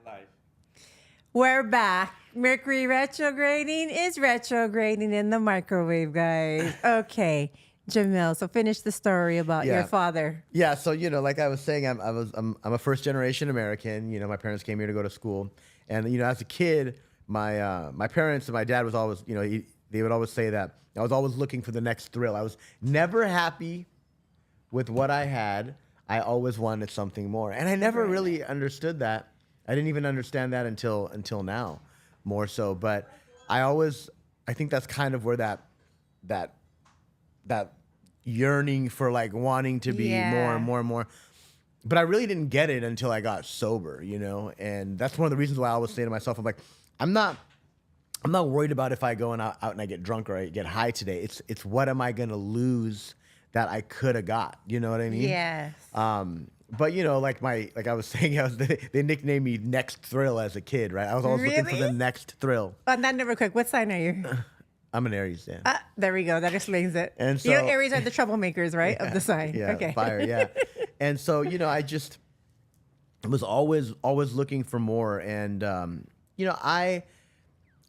Life. We're back. Mercury retrograding is retrograding in the microwave, guys. Okay, Jamil. So finish the story about your father. Yeah. So like I was saying, I'm a first generation American. My parents came here to go to school, and as a kid, my parents and my dad was always they would always say that I was always looking for the next thrill. I was never happy with what I had. I always wanted something more, and I never really understood that. I didn't even understand that until now, more so. But I think that's kind of where that yearning for like wanting to be more and more and more. But I really didn't get it until I got sober, and that's one of the reasons why I always say to myself, I'm like, I'm not worried about if I go out and I get drunk or I get high today. It's what am I gonna lose that I could have got? You know what I mean? Yes. But like I was saying, they nicknamed me Next Thrill as a kid, right? I was always looking for the next thrill. On that number quick, what sign are you? I'm an Aries, yeah. There we go. That explains it. And so, Aries are the troublemakers, right? Of the sign. Yeah, okay. Fire, yeah. And so, I just was always looking for more. And,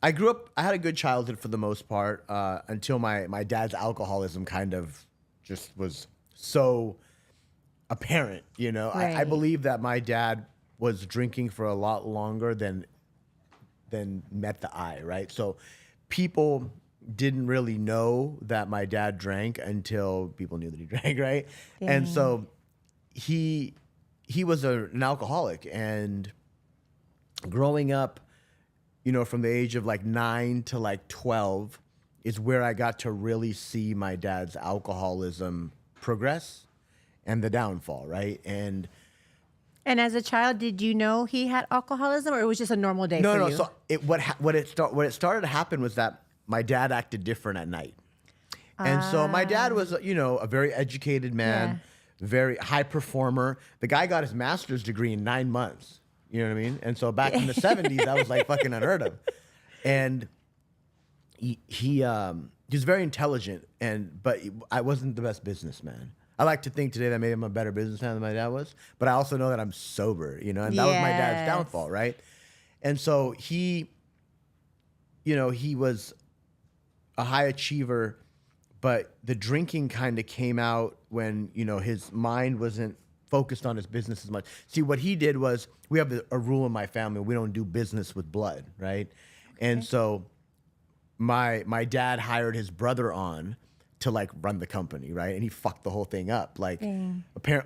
I grew up, I had a good childhood for the most part until my dad's alcoholism kind of just was so apparent, Right. I believe that my dad was drinking for a lot longer than met the eye, right? So people didn't really know that my dad drank until people knew that he drank, right? Dang. And so he was an alcoholic, and growing up, from the age of like 9 to like 12 is where I got to really see my dad's alcoholism progress and the downfall, right? And as a child, did you know he had alcoholism, or it was just a normal day for you? No. So what it started to happen was that my dad acted different at night, and so my dad was a very educated man, very high performer. The guy got his master's degree in 9 months. You know what I mean? And so back in the 70s, that was like fucking unheard of. And he was very intelligent, but I wasn't the best businessman. I like to think today that maybe I'm a better businessman than my dad was, but I also know that I'm sober, and that was my dad's downfall, right? And so he was a high achiever, but the drinking kind of came out when, his mind wasn't focused on his business as much. See, what he did was, we have a rule in my family, we don't do business with blood, right? Okay. And so my dad hired his brother on to like run the company, right? And he fucked the whole thing up. Like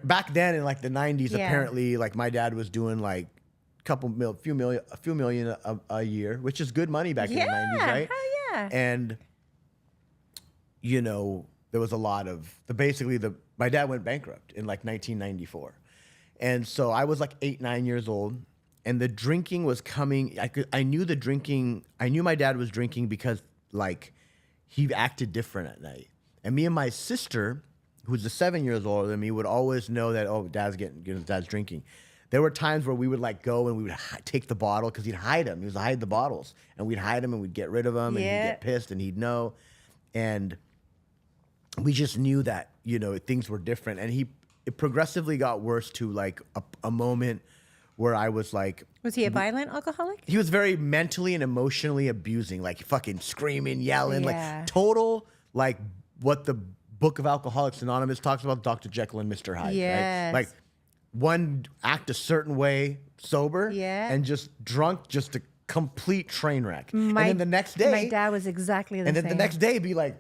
back then in like the 90s, apparently like my dad was doing like a few million a year, which is good money back in the 90s, right? Hell yeah. And there was a lot of my dad went bankrupt in like 1994. And so I was like 8, 9 years old, and the drinking was coming. I knew my dad was drinking because like he acted different at night. And me and my sister, who's 7 years older than me, would always know that, dad's drinking. There were times where we would like go and we would take the bottle because he'd hide them. He was hide the bottles, and we'd hide them and we'd get rid of them, and he'd get pissed and he'd know. And we just knew that, things were different. And it progressively got worse to like a moment where I was like... Was he a violent alcoholic? He was very mentally and emotionally abusing, like fucking screaming, yelling, like total, like what the Book of Alcoholics Anonymous talks about, Dr. Jekyll and Mr. Hyde. Yes. Right? Like one act a certain way sober and just drunk, just a complete train wreck. And then the next day... My dad was exactly the same. And then the next day be like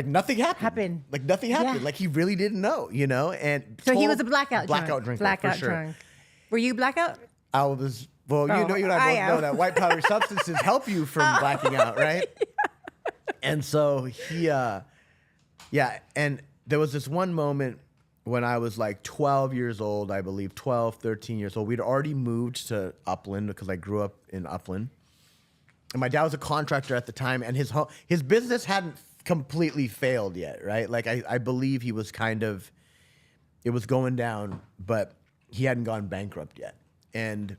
nothing happened. Like nothing happened. Yeah. Like he really didn't know, And so he was a blackout drinker. Blackout for sure. drunk. Were you blackout? I was. Well, you and I both know that white powdery substances help you from blacking out, right? And so he, and there was this one moment when I was like 12 years old, I believe, 12, 13 years old. We'd already moved to Upland because I grew up in Upland. And my dad was a contractor at the time, and his business hadn't completely failed yet, right? Like I believe he was it was going down, but he hadn't gone bankrupt yet. And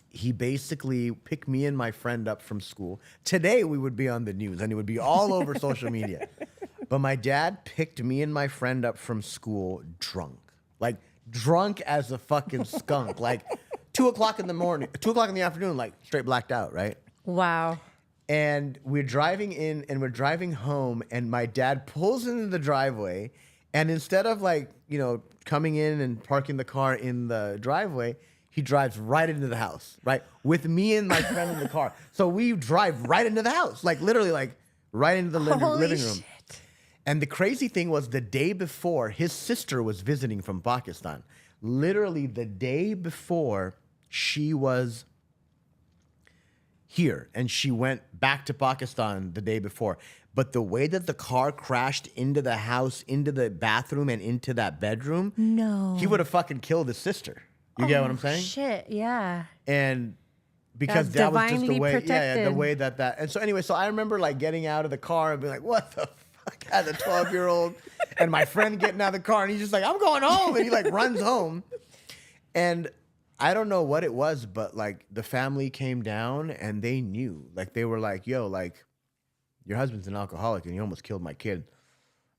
he basically picked me and my friend up from school. Today we would be on the news and it would be all over social media. But my dad picked me and my friend up from school drunk. Like drunk as a fucking skunk. Like 2 o'clock in the morning, 2 o'clock in the afternoon, like straight blacked out, right? Wow. And we're driving in and we're driving home, and my dad pulls into the driveway, and instead of like, coming in and parking the car in the driveway, he drives right into the house, right? With me and my friend in the car. So we drive right into the house, like literally like right into the living room. Shit. And the crazy thing was the day before, his sister was visiting from Pakistan. Literally the day before she was here, and she went back to Pakistan the day before. But the way that the car crashed into the house, into the bathroom, and into that bedroom, No. he would have fucking killed his sister. You get what I'm saying? Shit, yeah. And because That's that was just the divinely way, protected. the way that. And so anyway, so I remember like getting out of the car and being like, what the fuck, as a 12-year-old, and my friend getting out of the car, and he's just like, I'm going home, and he like runs home. And I don't know what it was, but like the family came down and they knew, like they were like, yo, like your husband's an alcoholic and he almost killed my kid.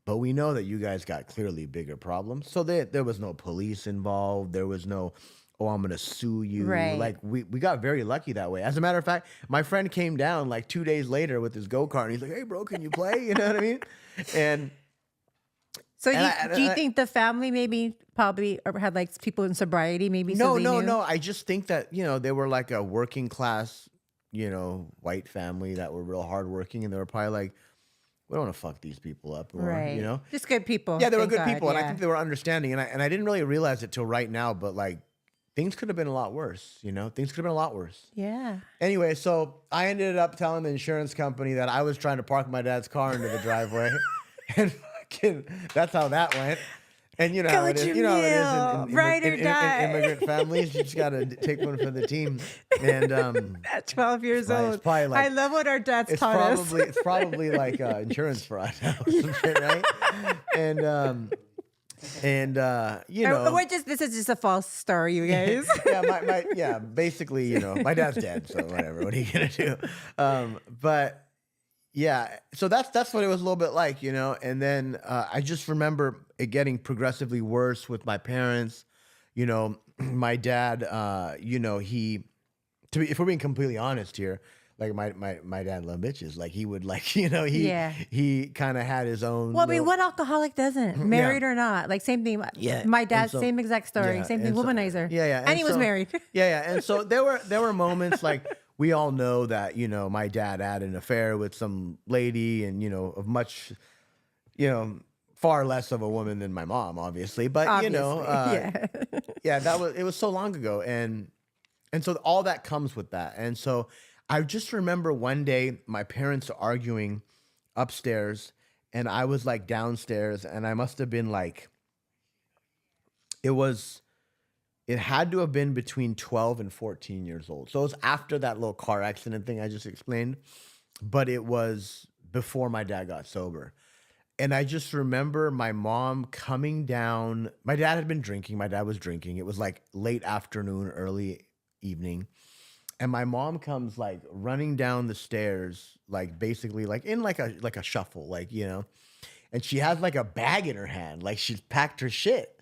But we know that you guys got clearly bigger problems. So there was no police involved. There was no, oh, I'm going to sue you. Right. Like we got very lucky that way. As a matter of fact, my friend came down like 2 days later with his go-kart and he's like, hey bro, can you play? You know what I mean? And So And do you think the family probably had like people in sobriety maybe? no, so they knew? I just think that, they were like a working class, white family that were real hardworking, and they were probably like, we don't want to fuck these people up, or, Right. Just good people. Yeah, they were thank good God, people, and I yeah. think they were understanding, and I didn't really realize it till right now, but like things could have been a lot worse, things could have been a lot worse. Yeah. Anyway, so I ended up telling the insurance company that I was trying to park my dad's car into the driveway, and fucking, that's how that went. And you know how it is. You know how it is in Ride or die. immigrant families. You just gotta take one for the team. And At 12 years right, old. it's probably like- I love what our dads it's taught us. probably like insurance fraud or some shit, right? And This is just a false story, you guys. basically, my dad's dead, so whatever. What are you gonna do? But yeah, so that's what it was a little bit like, And then I just remember it getting progressively worse with my parents. My dad, if we're being completely honest here, like my dad loved bitches. Like he would he kind of had his own. Well, I mean, what alcoholic doesn't? Married or not? Like, same thing. Yeah, My dad, and so- same exact story. yeah, Same thing, and so- womanizer. Yeah. And he was so- married. Yeah. And so there were moments like we all know that, my dad had an affair with some lady and, of much, far less of a woman than my mom, obviously. But, Yeah. it was so long ago. And so all that comes with that. And so I just remember one day my parents arguing upstairs and I was like downstairs and I must have been like, it had to have been between 12 and 14 years old. So it was after that little car accident thing I just explained, but it was before my dad got sober. And I just remember my mom coming down. My dad had been drinking. My dad was drinking. It was like late afternoon, early evening. And my mom comes like running down the stairs, like basically like in like a shuffle, and she has like a bag in her hand, like she's packed her shit.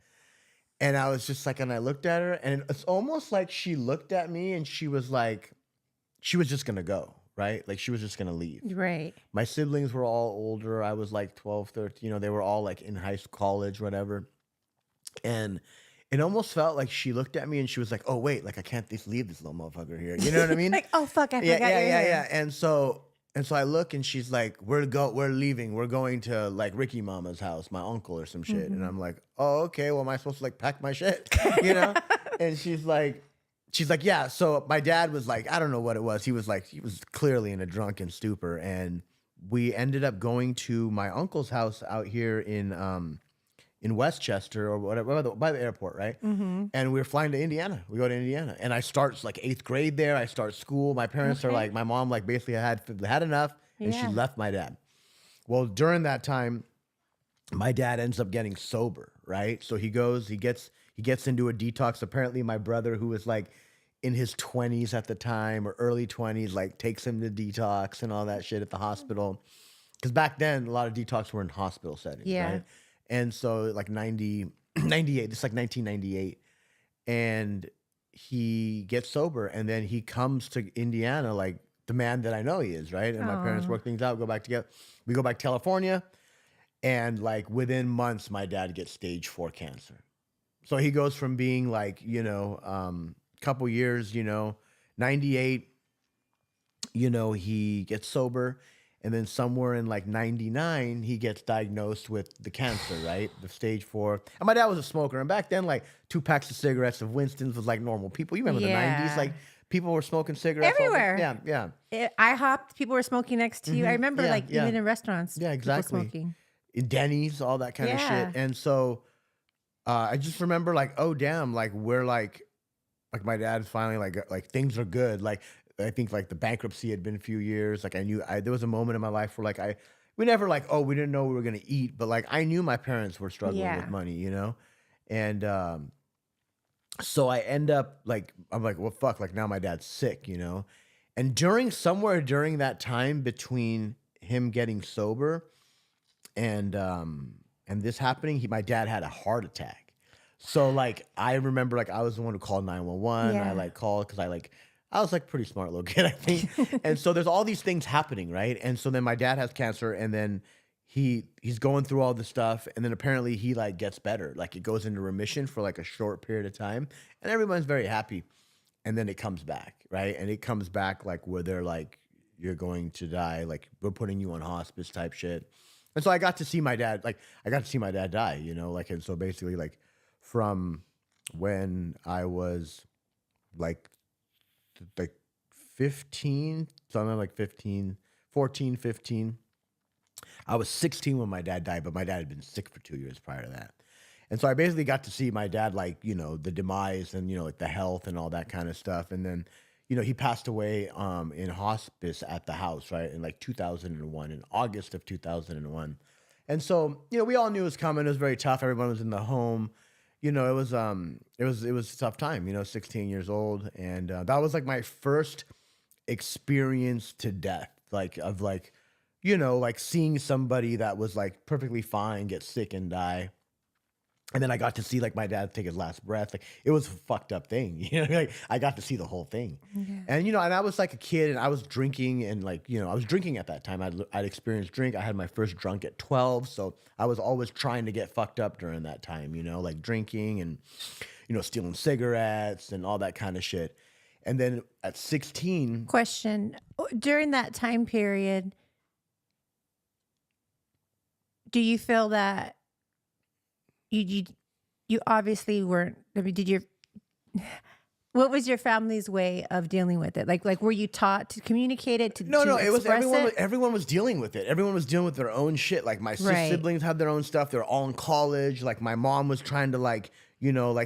And I was just like, and I looked at her and it's almost like she looked at me and she was like, she was just going to go, right? Like she was just going to leave. Right. My siblings were all older. I was like 12, 13, they were all like in high school, college, whatever. And it almost felt like she looked at me and she was like, oh, wait, like I can't just leave this little motherfucker here. You know what I mean? Like, oh, fuck, I forgot you're here. Yeah. And so I look and she's like, we're leaving. We're going to like Ricky Mama's house, my uncle or some shit. And I'm like, oh, okay. Well, am I supposed to like pack my shit? And she's like, yeah. So my dad was like, I don't know what it was. He was clearly in a drunken stupor. And we ended up going to my uncle's house out here in Westchester or whatever, by the airport, right? And we were flying to Indiana. We go to Indiana. And I start like 8th grade there. I start school. My parents are like, my mom like basically had enough and she left my dad. Well, during that time, my dad ends up getting sober, right? So he gets into a detox. Apparently my brother, who was like in his 20s at the time or early 20s, like takes him to detox and all that shit at the hospital. Because back then, a lot of detox were in hospital settings, right? And so like 98, this is like 1998. And he gets sober, and then he comes to Indiana like the man that I know he is, right? And my parents Oh. work things out, go back together. We go back to California, and like within months, my dad gets stage 4 cancer. So he goes from being like, couple years, 98, he gets sober. And then somewhere in like 99, he gets diagnosed with the cancer, right? The stage 4. And my dad was a smoker. And back then, like 2 packs of cigarettes of Winston's was like normal. People, you remember the 90s? Yeah. Like people were smoking cigarettes. all the- Everywhere. Yeah, yeah. I hopped. People were smoking next to you. I remember, Yeah, like, yeah. even in restaurants, Yeah, people exactly. smoking. In Denny's, all that kind of Yeah. shit. And so I just remember like, oh damn, like we're like my dad's finally like things are good. Like I think like the bankruptcy had been a few years. Like I knew there was a moment in my life where like we never like, oh, we didn't know we were gonna eat, but like I knew my parents were struggling Yeah. with money, and so I end up like I'm like, well, fuck, like now my dad's sick, and somewhere during that time between him getting sober and this happening, my dad had a heart attack. So like I remember like I was the one who called 911. I Yeah. like called because I was like pretty smart little kid, I think. And so there's all these things happening, right? And so then my dad has cancer, and then he's going through all this stuff, and then apparently he like gets better. Like it goes into remission for like a short period of time, and everyone's very happy. And then it comes back, right? And it comes back like where they're like, you're going to die, like we're putting you on hospice type shit. And so I got to see my dad, die, like, and so basically like from when I was like 15, so I'm like 15, 14, 15. I was 16 when my dad died, but my dad had been sick for 2 years prior to that. And so I basically got to see my dad, like, the demise and, like the health and all that kind of stuff. And then, he passed away in hospice at the house, right? In like 2001, in August of 2001. And so, we all knew it was coming. It was very tough. Everyone was in the home. It was a tough time, 16 years old. And that was like my first experience to death, like seeing somebody that was like perfectly fine get sick and die. And then I got to see like my dad take his last breath. Like it was a fucked up thing. Like I got to see the whole thing. Yeah. And and I was like a kid, and I was drinking, and like, I was drinking at that time. I'd experienced drink. I had my first drunk at 12, so I was always trying to get fucked up during that time, like drinking and stealing cigarettes and all that kind of shit. And then at 16, Question: during that time period, do you feel that you obviously weren't? I mean, what was your family's way of dealing with it? Like were you taught to communicate it? To it was express it? everyone was dealing with it. Everyone was dealing with their own shit. Like my Right. siblings had their own stuff. They're all in college. Like my mom was trying to like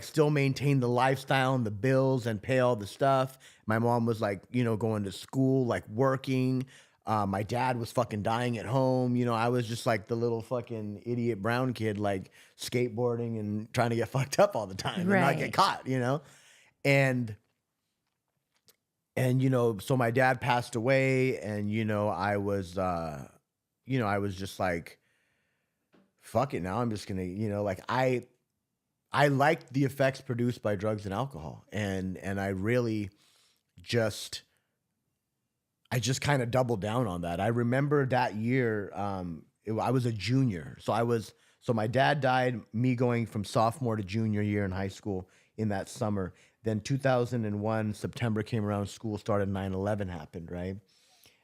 still maintain the lifestyle and the bills and pay all the stuff. My mom was like, going to school, like working. My dad was fucking dying at home. I was just like the little fucking idiot brown kid, like skateboarding and trying to get fucked up all the time and not Right. get caught, And so my dad passed away, and I was just like, fuck it. Now I'm just gonna, like I liked the effects produced by drugs and alcohol, and I really just kind of doubled down on that. I remember that year, I was a junior, so my dad died, me going from sophomore to junior year in high school in that summer. Then 2001, September came around, school started, 9/11 happened, right?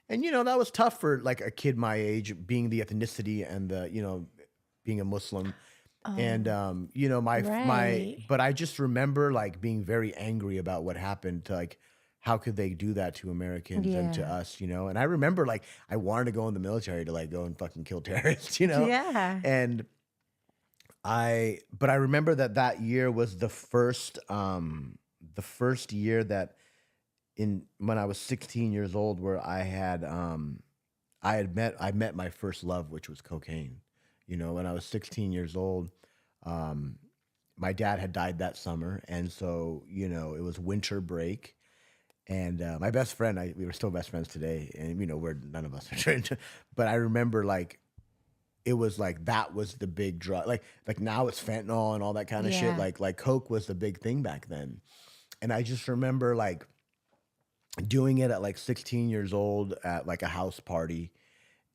And, that was tough for like a kid my age, being the ethnicity and the, being a Muslim. And, right. but I just remember like being very angry about what happened to like, how could they do that to Americans and to Yeah. us, And I remember like, I wanted to go in the military to like go and fucking kill terrorists, Yeah. And but I remember that year was the first year that when I was 16 years old, where I met my first love, which was cocaine. When I was 16 years old, my dad had died that summer, and so it was winter break, and my best friend, we were still best friends today, and we're none of us are trying to, but I remember like it was like that was the big drug, like now it's fentanyl and all that kind of shit. Yeah. Like coke was the big thing back then. I just remember like doing it at like 16 years old at like a house party.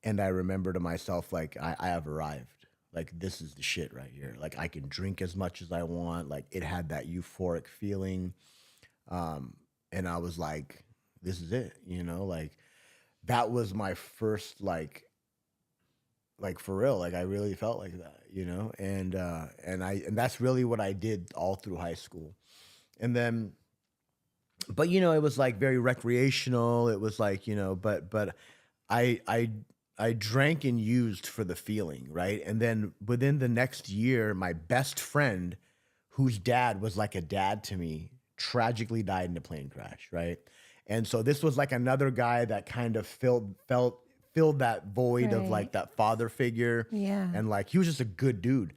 And I remember to myself, like, I have arrived. Like, this is the shit right here. Like, I can drink as much as I want. Like, it had that euphoric feeling. And I was like, this is it, you know? Like, that was my first, like for real. Like, I really felt like that, you know? And that's really what I did all through high school. And then, but, you know, it was like very recreational. It was like, you know, but I, I, I drank and used for the feeling, right? And then within the next year, my best friend, whose dad was like a dad to me, tragically died in a plane crash, right? And so this was like another guy that kind of filled that void of Right. like that father figure. Yeah. And like he was just a good dude.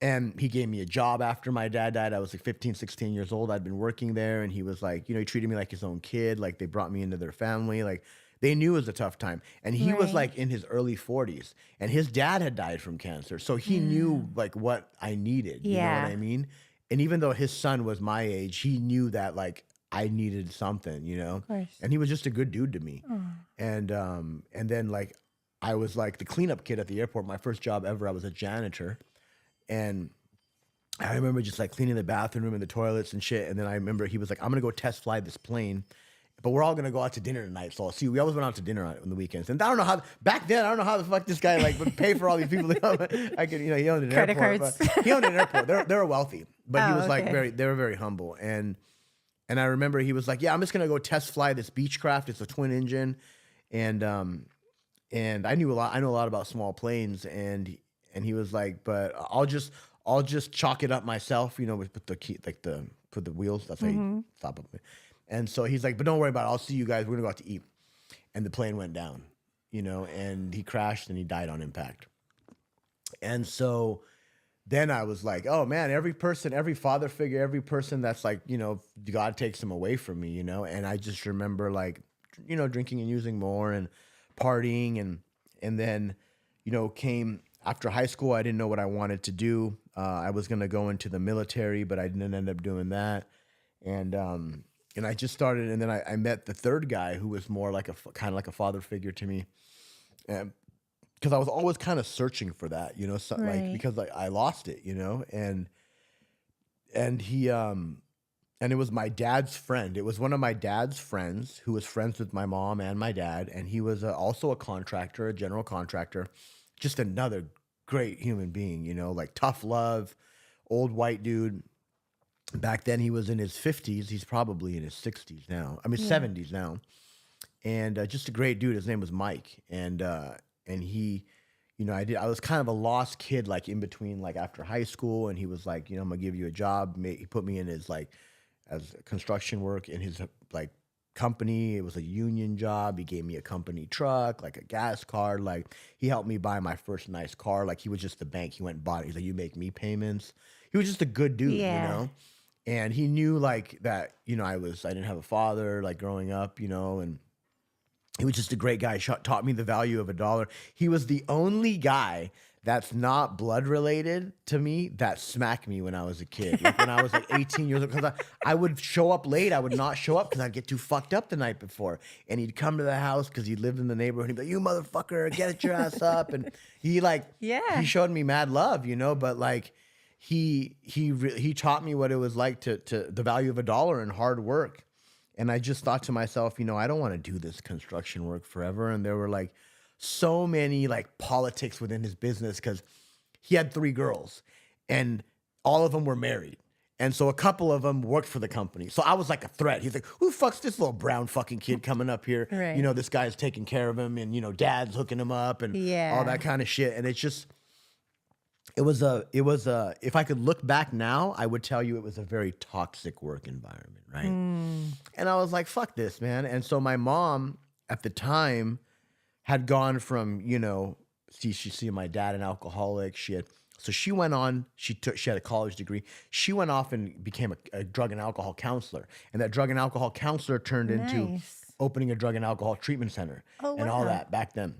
And he gave me a job after my dad died. I was like 15, 16 years old. I'd been working there, and he was like, you know, he treated me like his own kid. Like they brought me into their family. Like they knew it was a tough time. And he was Right. like in his early 40s, and his dad had died from cancer. So he knew like what I needed. You know what Yeah. I mean? And even though his son was my age, he knew that like I needed something, you know? Of course. And he was just a good dude to me. Oh. And then like I was like the cleanup kid at the airport. My first job ever, I was a janitor. And I remember just like cleaning the bathroom and the toilets and shit. And then I remember he was like, I'm gonna go test fly this plane, but we're all gonna go out to dinner tonight. So I'll see. We always went out to dinner on the weekends. And I don't know how back then. I don't know how the fuck this guy like would pay for all these people. I could, you know, he owned an Credit airport. cards. But he owned an airport. They were wealthy, but he Oh, was like okay. they were very humble. And I remember he was like, yeah, I'm just gonna go test fly this Beechcraft. It's a twin engine, and I knew a lot. I know a lot about small planes, and he was like, but I'll just chalk it up myself, you know, with put the key, like put the wheels. That's how you stop it. And so he's like, but don't worry about it. I'll see you guys. We're gonna go out to eat. And the plane went down, you know, and he crashed and he died on impact. And so then I was like, oh man, every person, every father figure, every person that's like, you know, God takes them away from me, you know. And I just remember like, you know, drinking and using more and partying and then, you know, came after high school. I didn't know what I wanted to do. I was gonna go into the military, but I didn't end up doing that. And I just started, and then I met the third guy who was more like kind of like a father figure to me, because I was always kind of searching for that, you know, so, like Right. because like I lost it, you know, and he and it was my dad's friend. It was one of my dad's friends who was friends with my mom and my dad, and he was also a contractor, a general contractor, just another great human being, you know, like tough love, old white dude. Back then he was in his 50s. He's probably in his 60s now. I mean, Yeah. 70s now. And just a great dude. His name was Mike. And he, you know, I was kind of a lost kid, like in between, like after high school. And he was like, you know, I'm gonna give you a job. He put me in his like as construction work in his like company. It was a union job. He gave me a company truck, like a gas card. Like he helped me buy my first nice car. Like he was just the bank. He went and bought it. He's like, you make me payments. He was just a good dude, you Yeah. know? And he knew like that, you know, I didn't have a father like growing up, you know, and he was just a great guy. Taught me the value of a dollar. He was the only guy that's not blood related to me that smacked me when I was a kid. Like when I was like 18 years old, because I would show up late. I would not show up because I'd get too fucked up the night before. And he'd come to the house because he lived in the neighborhood. He'd be like, you motherfucker, get your ass up. And he like, Yeah. he showed me mad love, you know, but like, he taught me what it was like to the value of a dollar and hard work. And I just thought to myself, you know, I don't want to do this construction work forever. And there were like so many like politics within his business because he had 3 girls and all of them were married. And so a couple of them worked for the company. So I was like a threat. He's like, who fuck's this little brown fucking kid coming up here? Right. You know, this guy's taking care of him and, you know, dad's hooking him up and Yeah. all that kind of shit. And it's just, it was if I could look back now, I would tell you it was a very toxic work environment, right? And I was like, fuck this, man. And so my mom at the time had gone from, you know, see my dad an alcoholic. So she went on, she had a college degree. She went off and became a drug and alcohol counselor. And that drug and alcohol counselor turned into Nice. opening a drug and alcohol treatment center Oh, and all wow. that back then.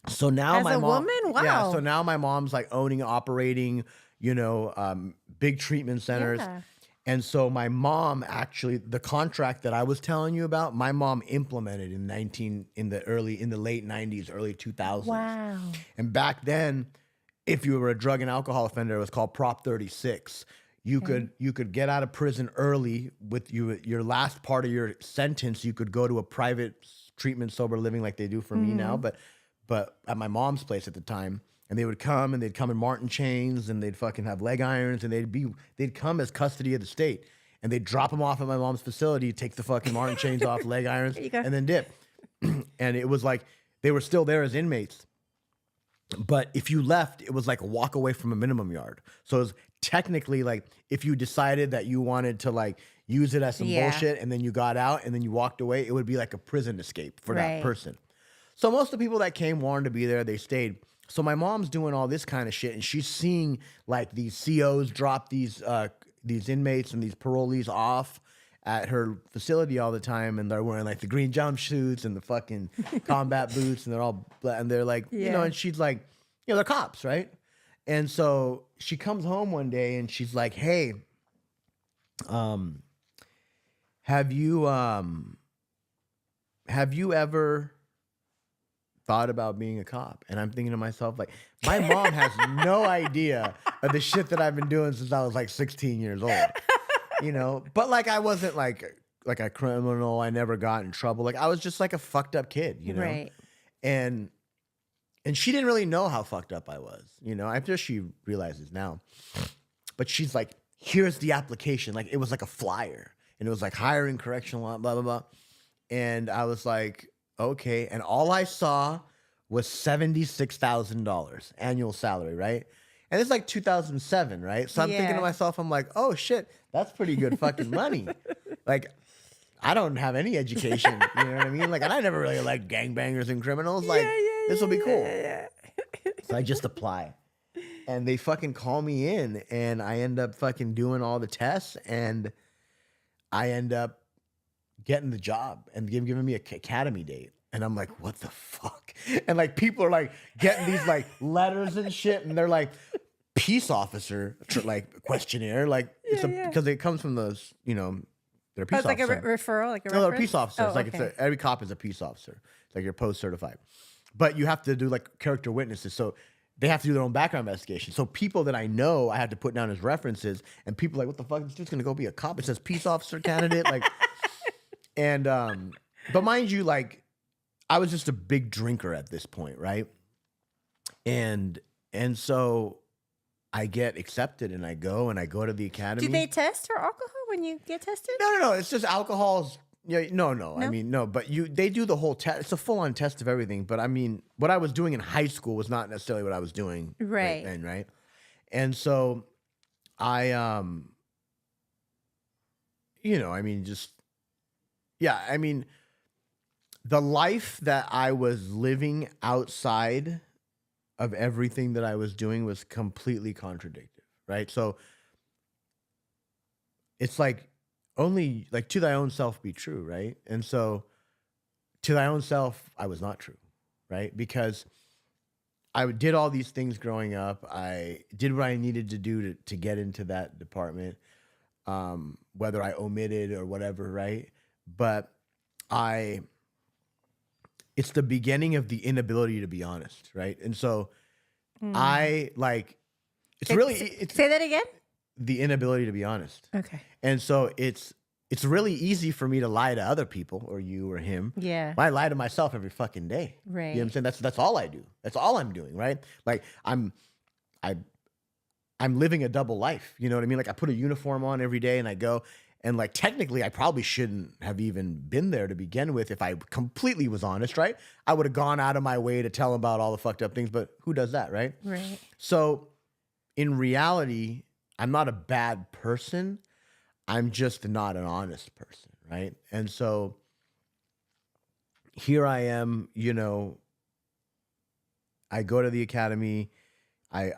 So now As my a mom, woman? yeah. Wow. So now my mom's like owning, operating, you know, big treatment centers, Yeah. And so my mom actually, the contract that I was telling you about, my mom implemented in the late 90s, early 2000s. Wow. And back then, if you were a drug and alcohol offender, it was called Prop 36. You could get out of prison early with your last part of your sentence. You could go to a private treatment, sober living like they do for me now, but at my mom's place at the time. And they would come and they'd come in Martin chains and they'd fucking have leg irons and they'd come as custody of the state and they'd drop them off at my mom's facility, take the fucking Martin chains off, leg irons, and then dip. And it was like they were still there as inmates. But if you left, it was like a walk away from a minimum yard. So it was technically like if you decided that you wanted to like use it as some bullshit and then you got out and then you walked away, it would be like a prison escape for that person. So most of the people that came wanted to be there, they stayed. So my mom's doing all this kind of shit, and she's seeing like these COs drop these inmates and these parolees off at her facility all the time, and they're wearing like the green jumpsuits and the fucking combat boots, and they're like, you know, and she's like, you know, they're cops, right? And so she comes home one day and she's like, hey, have you ever thought about being a cop? And I'm thinking to myself, like, my mom has no idea of the shit that I've been doing since I was like 16 years old, you know? But like, I wasn't like a criminal. I never got in trouble. Like, I was just like a fucked up kid, you know? Right. And she didn't really know how fucked up I was, you know? After she realizes now. But she's like, here's the application. Like, it was like a flyer. And it was like hiring correctional, blah, blah, blah. And I was like, okay, and all I saw was $76,000 annual salary, right? And it's like 2007, right? So I'm thinking to myself, I'm like, oh shit, that's pretty good fucking money. Like, I don't have any education, you know what I mean? Like, and I never really liked gangbangers and criminals. Like, this will be cool. So I just apply. And they fucking call me in, and I end up fucking doing all the tests, and I end up getting the job and giving me a academy date. And I'm like, what the fuck? And like people are like getting these like letters and shit. And they're like peace officer, like questionnaire. Like because it comes from those, you know, they're peace officers. It's like a referral, like a No, they're reference? peace officers. Oh, Like okay. every cop is a peace officer. It's like you're post certified. But you have to do like character witnesses. So they have to do their own background investigation. So people that I know, I had to put down as references. And people are like, what the fuck? It's just gonna go be a cop. It says peace officer candidate. Like, and but mind you, like, I was just a big drinker at this point, right? And so I get accepted and I go to the academy. Do they test for alcohol when you get tested? No. It's just alcohol's. Yeah, no. I mean, no. But they do the whole test. It's a full-on test of everything. But I mean, what I was doing in high school was not necessarily what I was doing Right then, right? And so I, you know, I mean, just I mean. The life that I was living outside of everything that I was doing was completely contradictory, right? So it's like only like to thy own self be true, right? And so to thy own self, I was not true, right? Because I did all these things growing up. I did what I needed to do to get into that department, whether I omitted or whatever, right? But it's the beginning of the inability to be honest, right? And so I like, it's say that again. The inability to be honest. Okay. And so it's really easy for me to lie to other people or you or him. Yeah. I lie to myself every fucking day. Right. You know what I'm saying? That's all I do. That's all I'm doing, right? Like I'm living a double life. You know what I mean? Like I put a uniform on every day and I go. And like technically, I probably shouldn't have even been there to begin with if I completely was honest, right? I would have gone out of my way to tell them about all the fucked up things, but who does that, right? Right. So in reality, I'm not a bad person. I'm just not an honest person, right? And so here I am, you know, I go to the academy, I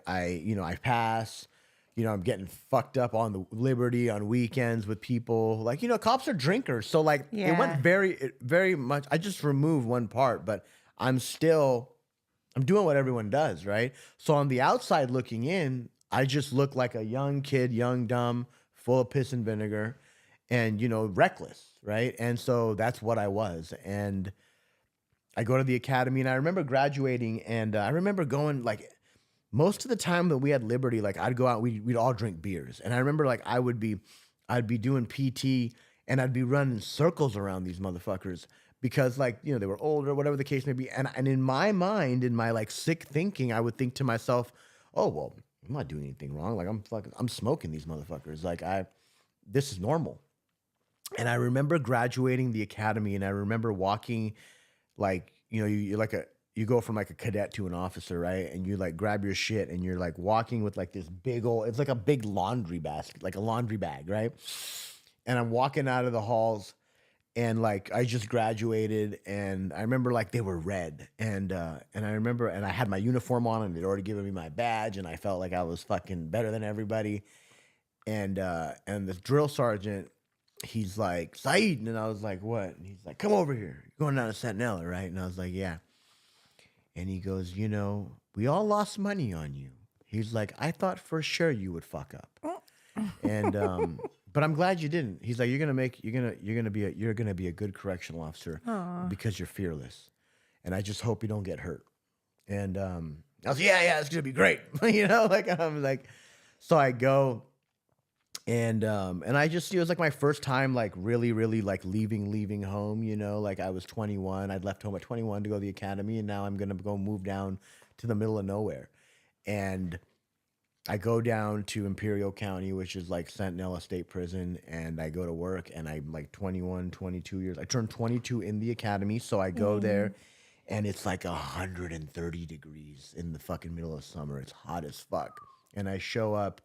pass. You know, I'm getting fucked up on the Liberty on weekends with people. Like, you know, cops are drinkers. So, like, it went very, very much. I just removed one part, but I'm doing what everyone does, right? So, on the outside looking in, I just look like a young kid, young, dumb, full of piss and vinegar, and reckless, right? And so that's what I was. And I go to the academy, and I remember graduating, and I remember going like most of the time that we had Liberty, like I'd go out, we'd all drink beers, and I remember like I'd be doing PT, and I'd be running circles around these motherfuckers because like they were older, whatever the case may be, and in my mind, in my like sick thinking, I would think to myself, oh well, I'm not doing anything wrong, like I'm smoking these motherfuckers, like this is normal. And I remember graduating the academy, and I remember walking, like, you go from like a cadet to an officer, right? And you like grab your shit, and you're like walking with like this big old, it's like a big laundry basket, like a laundry bag, right? And I'm walking out of the halls, and like I just graduated, and I remember like they were red, and I remember, and I had my uniform on, and they'd already given me my badge, and I felt like I was fucking better than everybody. And this drill sergeant, he's like, Saeed. And I was like, what? And he's like, come over here. You're going down to Sentinella, right? And I was like, yeah. And he goes, we all lost money on you. He's like, I thought for sure you would fuck up. And but I'm glad you didn't. He's like, you're gonna be a good correctional officer. Aww. Because you're fearless. And I just hope you don't get hurt. And I was like, yeah, it's gonna be great. Like I'm like, so I go. And I just, it was like my first time, like really, really like leaving home, like I was 21. I'd left home at 21 to go to the academy, and now I'm going to go move down to the middle of nowhere. And I go down to Imperial County, which is like Sentinella State Prison. And I go to work, and I'm like 21, 22 years. I turned 22 in the academy. So I go there, and it's like 130 degrees in the fucking middle of summer. It's hot as fuck. And I show up,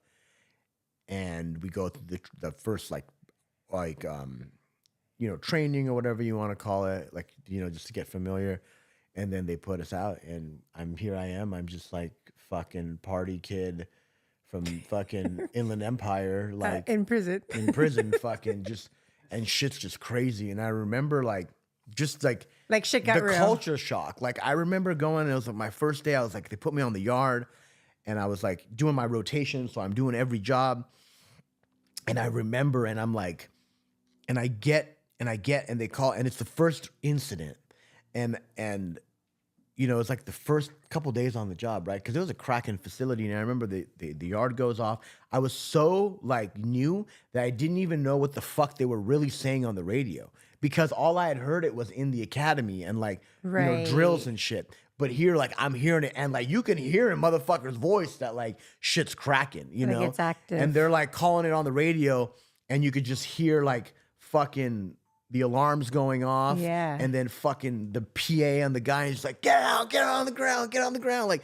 and we go through the first training or whatever you want to call it, like, just to get familiar. And then they put us out, and I'm just like fucking party kid from fucking Inland Empire, like in prison, fucking just, and shit's just crazy. And I remember like, just like shit got the real. Culture shock. Like I remember going, and it was like my first day, I was like, they put me on the yard, and I was like doing my rotation. So I'm doing every job. And I remember, and I'm like, and I get, and they call, and it's the first incident. And it's like the first couple days on the job, right? Because it was a cracking facility. And I remember the yard goes off. I was so like new that I didn't even know what the fuck they were really saying on the radio. Because all I had heard it was in the academy and like, drills and shit. But here, like, I'm hearing it, and like, you can hear in motherfucker's voice that like shit's cracking, like it's active. And they're like calling it on the radio, and you could just hear like fucking the alarms going off. Yeah. And then fucking the PA and the guy is like, get on the ground. Like,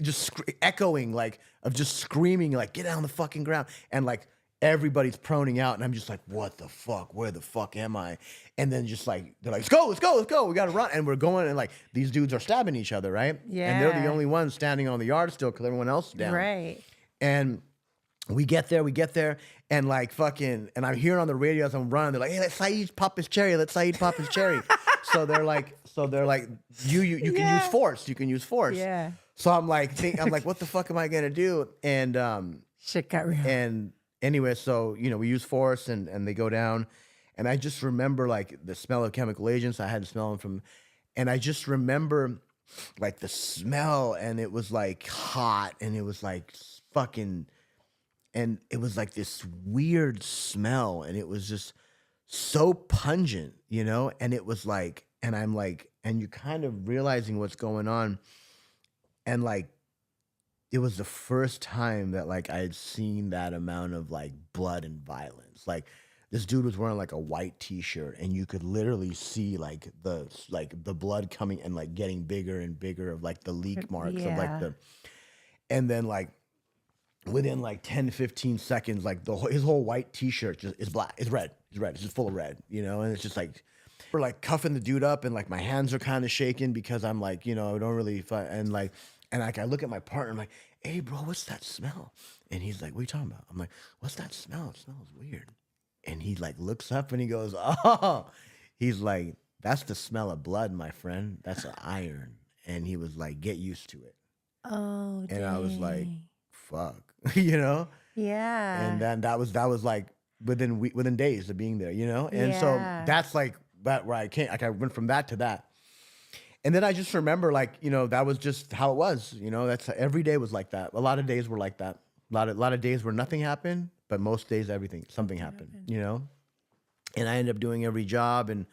just echoing, like, of just screaming, like, get on the fucking ground. And like, everybody's proning out, and I'm just like, what the fuck? Where the fuck am I? And then just like, they're like, let's go. We got to run. And we're going, and like, these dudes are stabbing each other, right? Yeah. And they're the only ones standing on the yard still because everyone else is down. Right. And we get there, and like fucking, and I'm hearing on the radio as I'm running, they're like, hey, let Saeed pop his cherry. So they're like, you can use force. You can use force. Yeah. So I'm like, what the fuck am I going to do? And shit got real. And anyway, so, we use force, and they go down. And I just remember like the smell of chemical agents. I had to smell them from, and I just remember like the smell, and it was like hot, and it was like fucking, and it was like this weird smell, and it was just so pungent, and it was like, and I'm like, and you're kind of realizing what's going on. And like, it was the first time that like I had seen that amount of like blood and violence. Like, this dude was wearing like a white t-shirt, and you could literally see like the blood coming and like getting bigger and bigger of like the leak marks of like and then like within like 10, 15 seconds, like his whole white t-shirt just is black. It's red. It's just full of red, and it's just like, we're like cuffing the dude up, and like my hands are kind of shaking because I'm like, I don't really and like I look at my partner, I'm like, hey bro, what's that smell? And he's like, what are you talking about? I'm like, what's that smell? It smells weird. And he like looks up, and he goes, oh, he's like, that's the smell of blood, my friend. That's an iron. And he was like, get used to it. Oh, and dang. I was like, fuck, Yeah. And then that was like within days of being there, you know? And so Yeah. that's like that where I came, like I went from that to that. And then I just remember like, you know, that was just how it was, you know, that's every day was like that. A lot of days were like that. A lot of days where nothing happened, but most days something happened, you know? And I ended up doing every job, and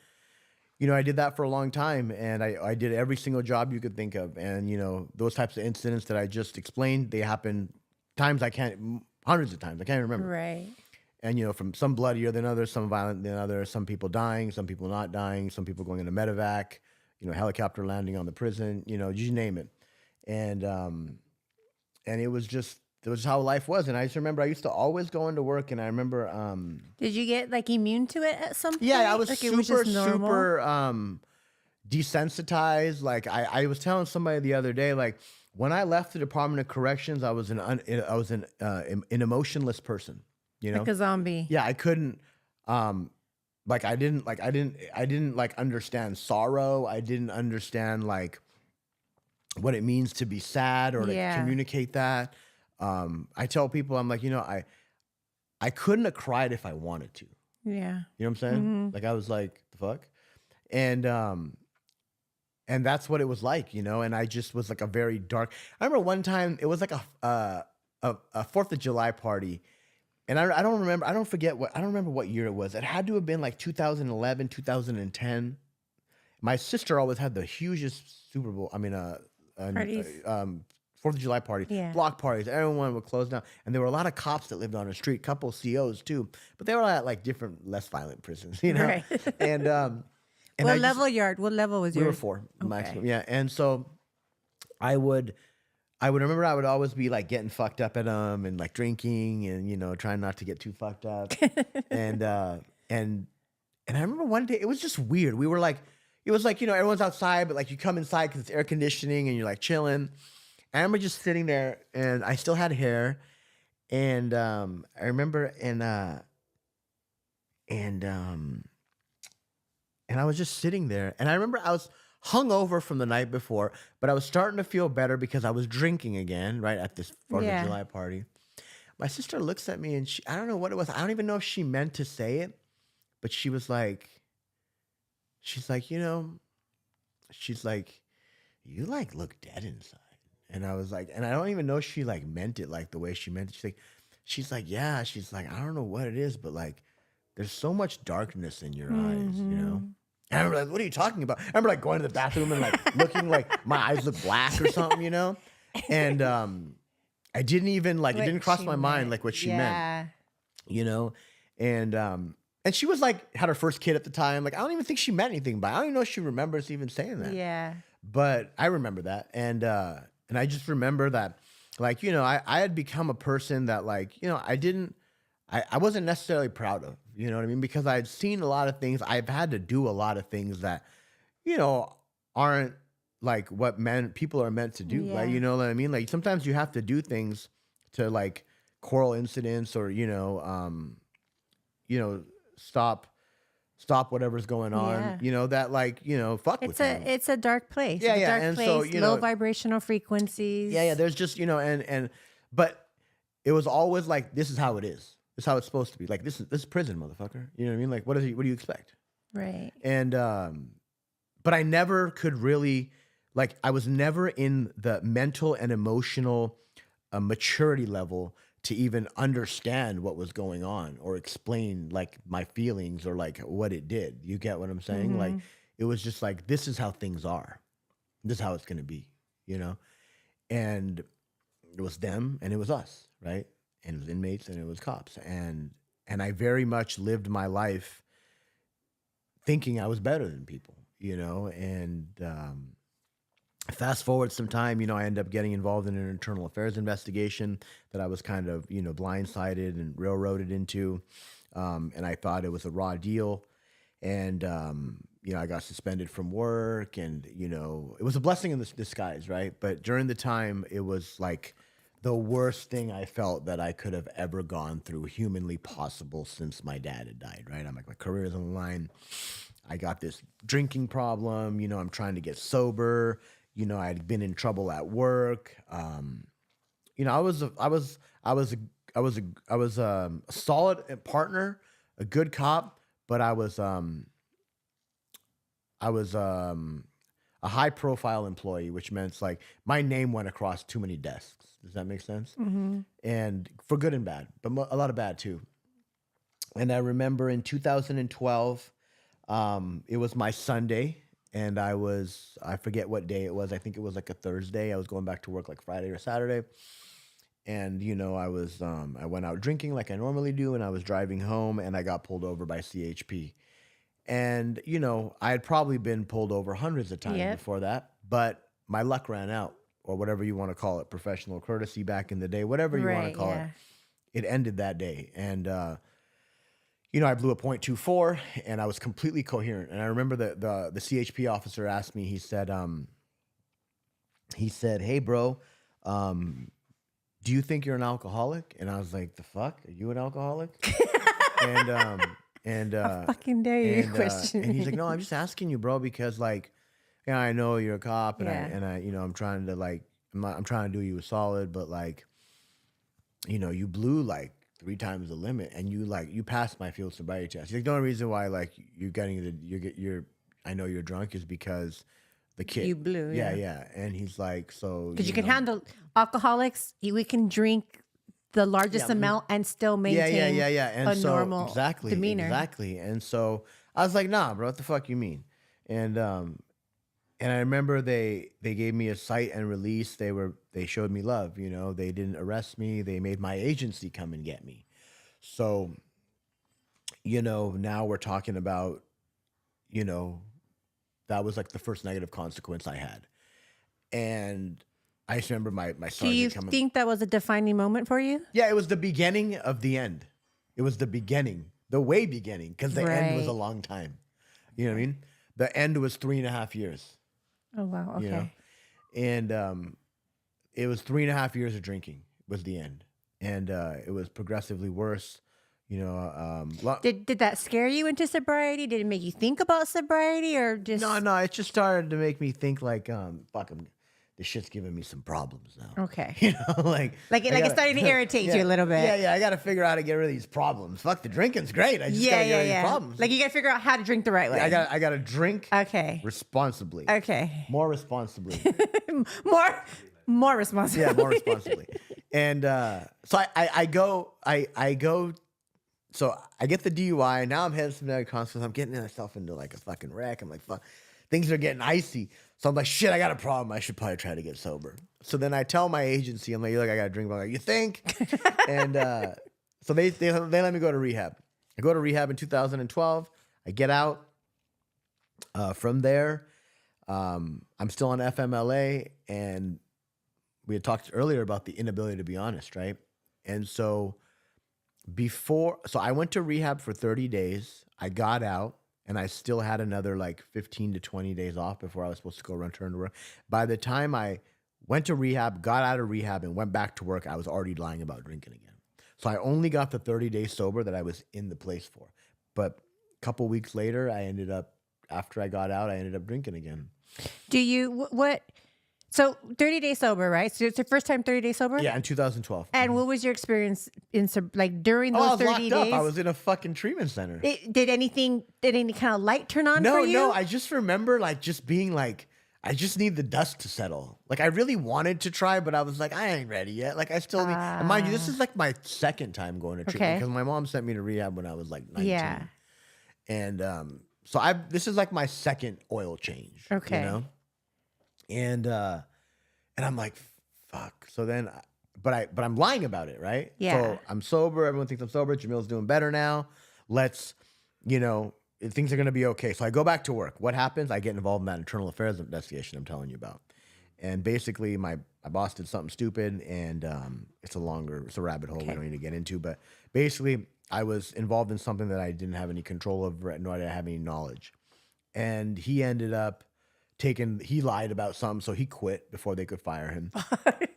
you know, I did that for a long time, and I did every single job you could think of. And, you know, those types of incidents that I just explained, they happen hundreds of times. I can't even remember. Right. And, you know, from some bloodier than others, some violent than others, some people dying, some people not dying, some people going into medevac, you know, helicopter landing on the prison, you know, you name it. And it was just how life was. And I just remember I used to always go into work, and I remember, Did you get like immune to it at some point? yeah, I was like super, it was just normal? super desensitized. Like I was telling somebody the other day, like when I left the Department of Corrections, I was an emotionless person. You know, Like a zombie. yeah, I couldn't. I didn't like understand sorrow. I didn't understand like what it means to be sad or to Yeah. communicate that. I tell people, I'm like, you know, I couldn't have cried if I wanted to. Yeah. You know what I'm saying? Like I was like, the fuck? And that's what it was like, you know, and I just was like a very dark. I remember one time it was like a 4th of July party, and I don't remember what year it was. It had to have been like 2011, 2010. My sister always had the hugest Super Bowl. I mean, Parties. 4th of July parties, Yeah. block parties. Everyone would close down, and there were a lot of cops that lived on the street, couple COs too, but they were at like different, less violent prisons, you know. Right. And What level was we yours? were 4 maximum, yeah. And so I would remember I would always be like getting fucked up at them and like drinking and, you know, trying not to get too fucked up. and I remember one day it was just weird. We were like, it was like, you know, everyone's outside, but like you come inside because it's air conditioning and you're like chilling. I remember just sitting there, and I still had hair, and I remember and I was just sitting there, and I remember I was hungover from the night before, but I was starting to feel better because I was drinking again, right, at this 4th Yeah. of July party. My sister looks at me, and I don't know what it was. I don't even know if she meant to say it, but she's like, you know, you like look dead inside. And I was like, and I don't even know if she like meant it like the way she meant it. She's like, yeah. She's like, I don't know what it is, but like, there's so much darkness in your eyes, you know? And I remember like, what are you talking about? I remember like going to the bathroom and like looking like my eyes look black or something, you know? And I didn't even like, it What didn't cross she my mind meant. like what she meant, Yeah. you know? And she was like, had her first kid at the time. Like, I don't even think she meant anything by it. I don't even know if she remembers even saying that. Yeah. But I remember that. And I just remember that, like, you know, I had become a person that, like, you know, I wasn't necessarily proud of, you know what I mean? Because I'd seen a lot of things. I've had to do a lot of things that, you know, aren't like what people are meant to do. Yeah. Like, you know what I mean? Like, sometimes you have to do things to like quarrel incidents or, you know, stop whatever's going on, Yeah. you know, that like, you know, fuck with you. It's a dark place. Yeah, It's a yeah, dark and place, so, you low know- vibrational frequencies. Yeah, there's just, you know, but it was always like, this is how it is. This is how it's supposed to be. Like, this is prison, motherfucker. You know what I mean? Like, what do you expect? Right. And, but I never could really, like, I was never in the mental and emotional maturity level to even understand what was going on or explain like my feelings or like what it did. You get what I'm saying? Like, it was just like, this is how things are. This is how it's going to be, you know? And it was them and it was us, right? And it was inmates and it was cops. And I very much lived my life thinking I was better than people, you know? And fast forward some time, you know, I ended up getting involved in an internal affairs investigation that I was kind of, you know, blindsided and railroaded into. And I thought it was a raw deal. And, you know, I got suspended from work and, you know, it was a blessing in disguise, right? But during the time, it was like the worst thing I felt that I could have ever gone through humanly possible since my dad had died, right? I'm like, my career is on the line. I got this drinking problem, you know, I'm trying to get sober. You know, I'd been in trouble at work. You know, I was a solid partner, a good cop, but I was a high profile employee, which meant like my name went across too many desks. Does that make sense? And for good and bad, but a lot of bad too. And I remember in 2012, it was my Sunday, and I forget what day it was. I think it was like a Thursday. I was going back to work like Friday or Saturday. And, I went out drinking like I normally do, and I was driving home, and I got pulled over by CHP. And, I had probably been pulled over hundreds of times before that, but my luck ran out, or whatever you want to call it, professional courtesy back in the day, whatever you want to call it. It ended that day. And, I blew a .24 and I was completely coherent. And I remember the CHP officer asked me, he said, "Hey bro, do you think you're an alcoholic?" And I was like, "The fuck? Are you an alcoholic?" How fucking dare you question and he's like, me. "No, I'm just asking you, bro, because like, I know you're a cop, and I I'm trying to like, I'm trying to do you a solid, but like, you blew like 3 times the limit, and you passed my field sobriety test." He's like, "The only reason why like I know you're drunk is because the kid You blew, yeah." And he's like, "So Because you can handle alcoholics. We can drink the largest amount and still maintain and a so normal demeanor. exactly." And so I was like, "Nah, bro, what the fuck you mean?" And I remember they gave me a cite and release. They showed me love, they didn't arrest me. They made my agency come and get me. So, now we're talking about, that was like the first negative consequence I had. And I just remember my Do sergeant you coming. think that was a defining moment for you? Yeah, it was the beginning of the end. It was the beginning, the way beginning, because the end was a long time. You know what I mean? The end was 3.5 years. Oh, wow. Okay. And it was 3.5 years of drinking was the end. And it was progressively worse. Did that scare you into sobriety? Did it make you think about sobriety, or just No, it just started to make me think like, fuck, this shit's giving me some problems now. Okay. Like it's starting to irritate you a little bit. Yeah, I got to figure out how to get rid of these problems. Fuck, the drinking's great. I just got to get rid of these problems. Like you got to figure out how to drink the right way. I got to drink responsibly. Okay. More responsibly. More responsibly. Yeah, more responsibly. And so I go. So I get the DUI. Now I'm headed to the consequence. I'm getting myself into like a fucking wreck. I'm like, fuck, things are getting icy. So I'm like, shit, I got a problem. I should probably try to get sober. So then I tell my agency, I'm like, I got to drink. I'm like, you think? And so they let me go to rehab. I go to rehab in 2012. I get out. From there, I'm still on FMLA, and we had talked earlier about the inability to be honest, right? And so I went to rehab for 30 days. I got out, and I still had another like 15 to 20 days off before I was supposed to go return to work. By the time I went to rehab, got out of rehab, and went back to work, I was already lying about drinking again. So I only got the 30 days sober that I was in the place for. But a couple weeks later, after I got out, I ended up drinking again. Do you, so 30 days sober, right? So it's your first time 30 days sober? Yeah, in 2012. And what was your experience during those I was 30 locked days? up. I was in a fucking treatment center. Did any kind of light turn on for you? No, I just remember like just being like, I just need the dust to settle. Like I really wanted to try, but I was like, I ain't ready yet. Like I still need, and mind you, this is like my second time going to treatment because my mom sent me to rehab when I was like 19. Yeah. And so this is like my second oil change. Okay. And I'm like, fuck. So then, but I'm lying about it, right? Yeah. So I'm sober. Everyone thinks I'm sober. Jamil's doing better now. Things are going to be okay. So I go back to work. What happens? I get involved in that internal affairs investigation I'm telling you about. And basically my boss did something stupid, and it's a rabbit hole we don't need to get into. But basically I was involved in something that I didn't have any control over, nor did I have any knowledge. And he ended up he lied about something, so he quit before they could fire him.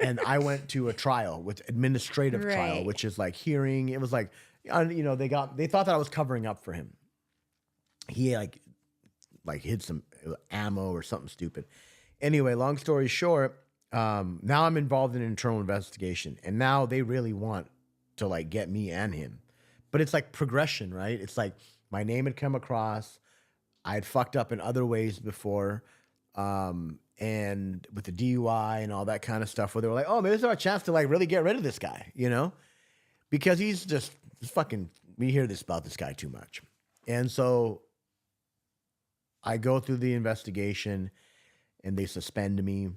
And I went to a trial, administrative trial, which is like hearing. It was like, they thought that I was covering up for him. He like hid some ammo or something stupid. Anyway, long story short, now I'm involved in an internal investigation, and now they really want to like get me and him. But it's like progression, right? It's like my name had come across. I had fucked up in other ways before. And with the DUI and all that kind of stuff, where they were like, oh, maybe there's our chance to like really get rid of this guy, you know? Because he's just fucking, we hear this about this guy too much. And so I go through the investigation and they suspend me.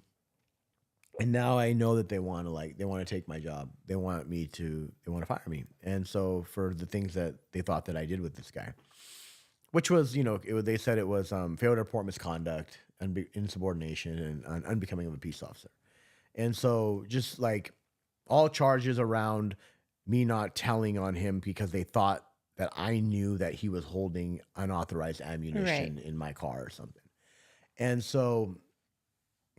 And now I know that they want to take my job. They want to fire me. And so for the things that they thought that I did with this guy, which was, they said it was failure to report misconduct, insubordination, and unbecoming of a peace officer. And so just like all charges around me not telling on him because they thought that I knew that he was holding unauthorized ammunition in my car or something. And so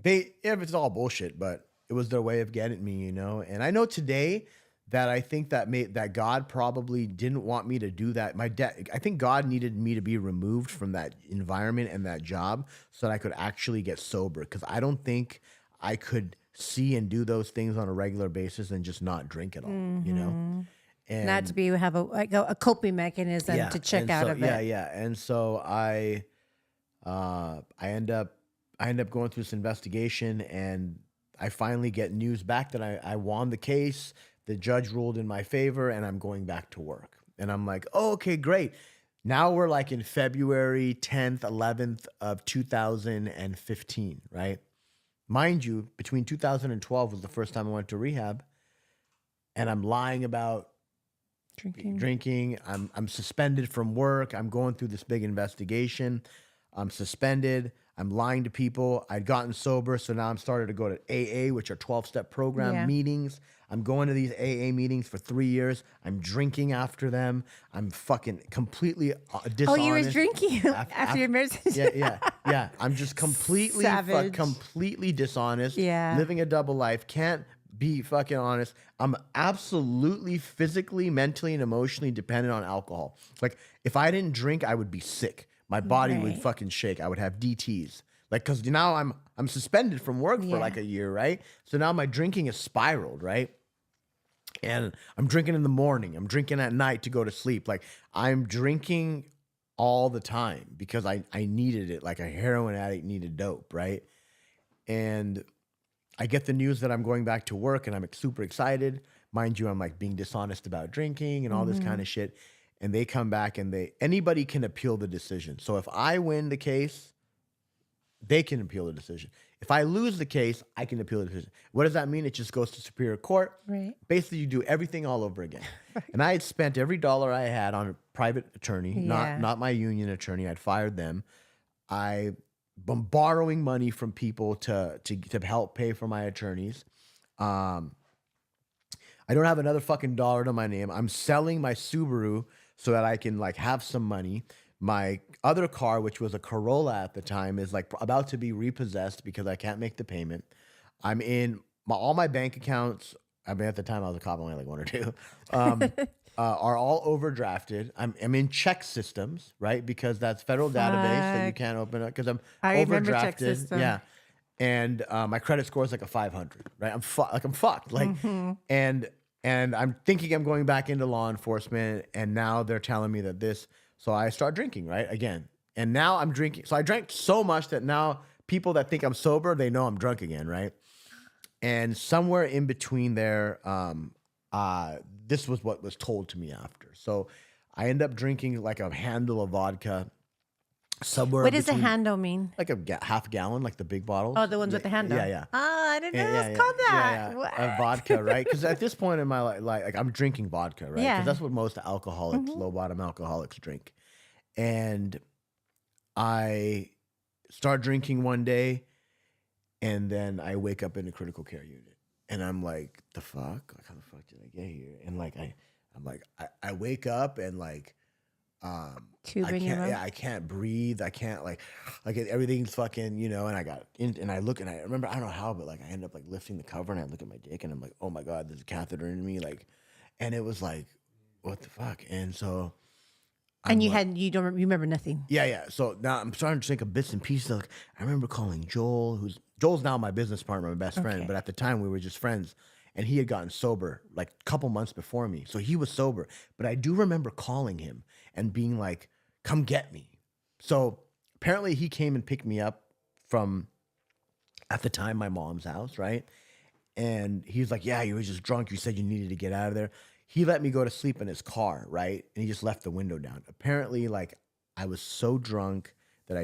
it's all bullshit, but it was their way of getting me, And I know today that I think that God probably didn't want me to do that. I think God needed me to be removed from that environment and that job so that I could actually get sober. Because I don't think I could see and do those things on a regular basis and just not drink at all, And not to have a coping mechanism to check out of it. Yeah. And so I end up going through this investigation, and I finally get news back that I won the case. The judge ruled in my favor, and I'm going back to work. And I'm like, oh, okay, great. Now we're like in February 10th, 11th of 2015, right? Mind you, between 2012 was the first time I went to rehab, and I'm lying about drinking. I'm suspended from work. I'm going through this big investigation. I'm suspended. I'm lying to people. I'd gotten sober, so now I'm starting to go to AA, which are 12-step program meetings. I'm going to these AA meetings for 3 years. I'm drinking after them. I'm fucking completely dishonest. Oh, you were drinking after your marriage? Yeah. I'm just completely dishonest. Yeah. Living a double life. Can't be fucking honest. I'm absolutely physically, mentally, and emotionally dependent on alcohol. Like, if I didn't drink, I would be sick. My body would fucking shake. I would have DTs. Like, cause now I'm suspended from work for like a year, right? So now my drinking is spiraled, right? And I'm drinking in the morning. I'm drinking at night to go to sleep. Like, I'm drinking all the time because I needed it, like a heroin addict needed dope, right? And I get the news that I'm going back to work, and I'm super excited. Mind you, I'm like being dishonest about drinking and all this kind of shit. And they come back, and anybody can appeal the decision. So if I win the case, they can appeal the decision. If I lose the case, I can appeal the decision. What does that mean? It just goes to Superior Court. Right. Basically, you do everything all over again. And I had spent every dollar I had on a private attorney, not my union attorney. I'd fired them. I'm borrowing money from people to help pay for my attorneys. I don't have another fucking dollar to my name. I'm selling my Subaru so that I can like have some money. My other car, which was a Corolla at the time, is like about to be repossessed because I can't make the payment. I'm in all my bank accounts. I mean, at the time I was a cop, only like one or two, are all overdrafted. I'm in check systems, right? Because that's federal database that you can't open up because I'm remember check overdrafted. system. Yeah. And my credit score is like a 500, right? I'm fucked. Like, and I'm thinking I'm going back into law enforcement, and now they're telling me that this. So I start drinking, right? Again. And now I'm drinking. So I drank so much that now people that think I'm sober, they know I'm drunk again, right? And somewhere in between there, this was what was told to me after. So I end up drinking like a handle of vodka. Somewhere. What does a handle mean? Like a half gallon, like the big bottles. Oh, the ones with the handle. Yeah. Oh, I didn't know it was called that. Yeah. Vodka, right? Because at this point in my life, like I'm drinking vodka, right? Because that's what most alcoholics, low bottom alcoholics drink. And I start drinking one day, and then I wake up in a critical care unit, and I'm like, the fuck? Like, how the fuck did I get here? And like I wake up and like. I can't breathe. I can't like everything's fucking, and I got in and I look and I remember, I don't know how, but like I end up like lifting the cover and I look at my dick and I'm like, oh my God, there's a catheter in me. Like, and it was like, what the fuck? And so. You remember nothing. Yeah. So now I'm starting to think of bits and pieces. Like, I remember calling Joel's now my business partner, my best friend, but at the time we were just friends. and he had gotten sober like a couple months before me. So he was sober. But I do remember calling him and being like, come get me. So apparently he came and picked me up from, at the time, my mom's house, right? And he was like, yeah, you were just drunk. You said you needed to get out of there. He let me go to sleep in his car, right? And he just left the window down. Apparently, like, I was so drunk that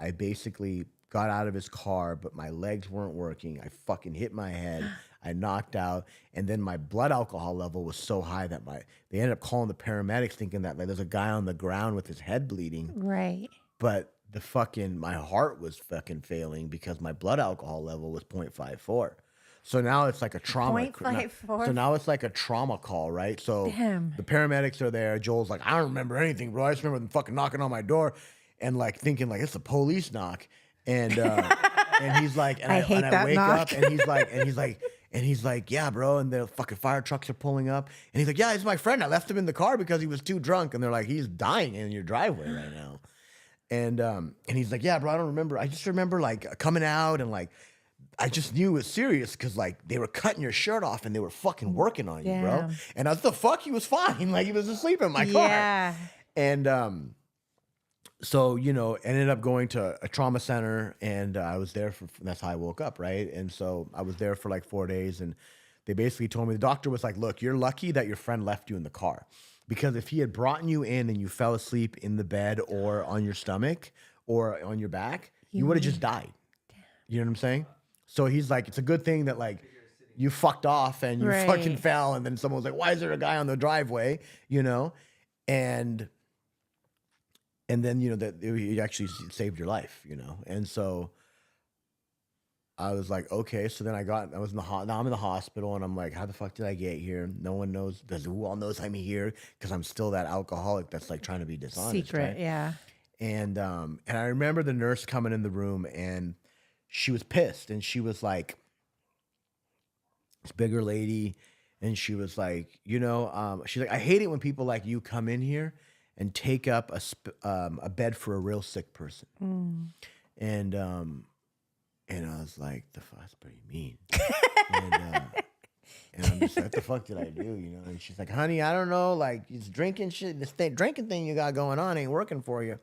I basically got out of his car, but my legs weren't working. I fucking hit my head. I knocked out, and then my blood alcohol level was so high that they ended up calling the paramedics, thinking that like there's a guy on the ground with his head bleeding. Right. But my heart was fucking failing because my blood alcohol level was 0.54. So now it's like a trauma. 0.54? So now it's like a trauma call, right? So Damn. the paramedics are there. Joel's like, I don't remember anything, bro. I just remember them fucking knocking on my door and like thinking like it's a police knock. And and he's like, and I hate that wake knock. up and he's like, yeah, bro. And the fucking fire trucks are pulling up. And he's like, yeah, he's my friend. I left him in the car because he was too drunk. And they're like, he's dying in your driveway right now. And he's like, yeah, bro, I don't remember. I just remember like coming out and like, I just knew it was serious because like they were cutting your shirt off and they were fucking working on you, bro. Damn. And I was the fuck, he was fine. Like he was asleep in my car. Yeah. And so, you know, ended up going to a trauma center and I was there that's how I woke up, right? And so I was there for like 4 days and they basically told me, the doctor was like, look, you're lucky that your friend left you in the car. Because if he had brought you in and you fell asleep in the bed or on your stomach or on your back, you would have just died. You know what I'm saying? So he's like, it's a good thing that like you fucked off and you fucking fell. And then someone was like, why is there a guy on the driveway? You know? And then, you know, that he actually saved your life, you know? And so I was like, okay. So then now I'm in the hospital and I'm like, how the fuck did I get here? No one knows. Who all knows I'm here? Because I'm still that alcoholic that's like trying to be dishonest. Secret, right? yeah. And I remember the nurse coming in the room and she was pissed and she was like, this bigger lady. And she was like, you know, she's like, I hate it when people like you come in here and take up a bed for a real sick person. And I was like, the fuck, that's pretty mean. And I'm just like, what the fuck did I do? You know? And she's like, honey, I don't know. Like, it's drinking shit. This drinking thing you got going on ain't working for you.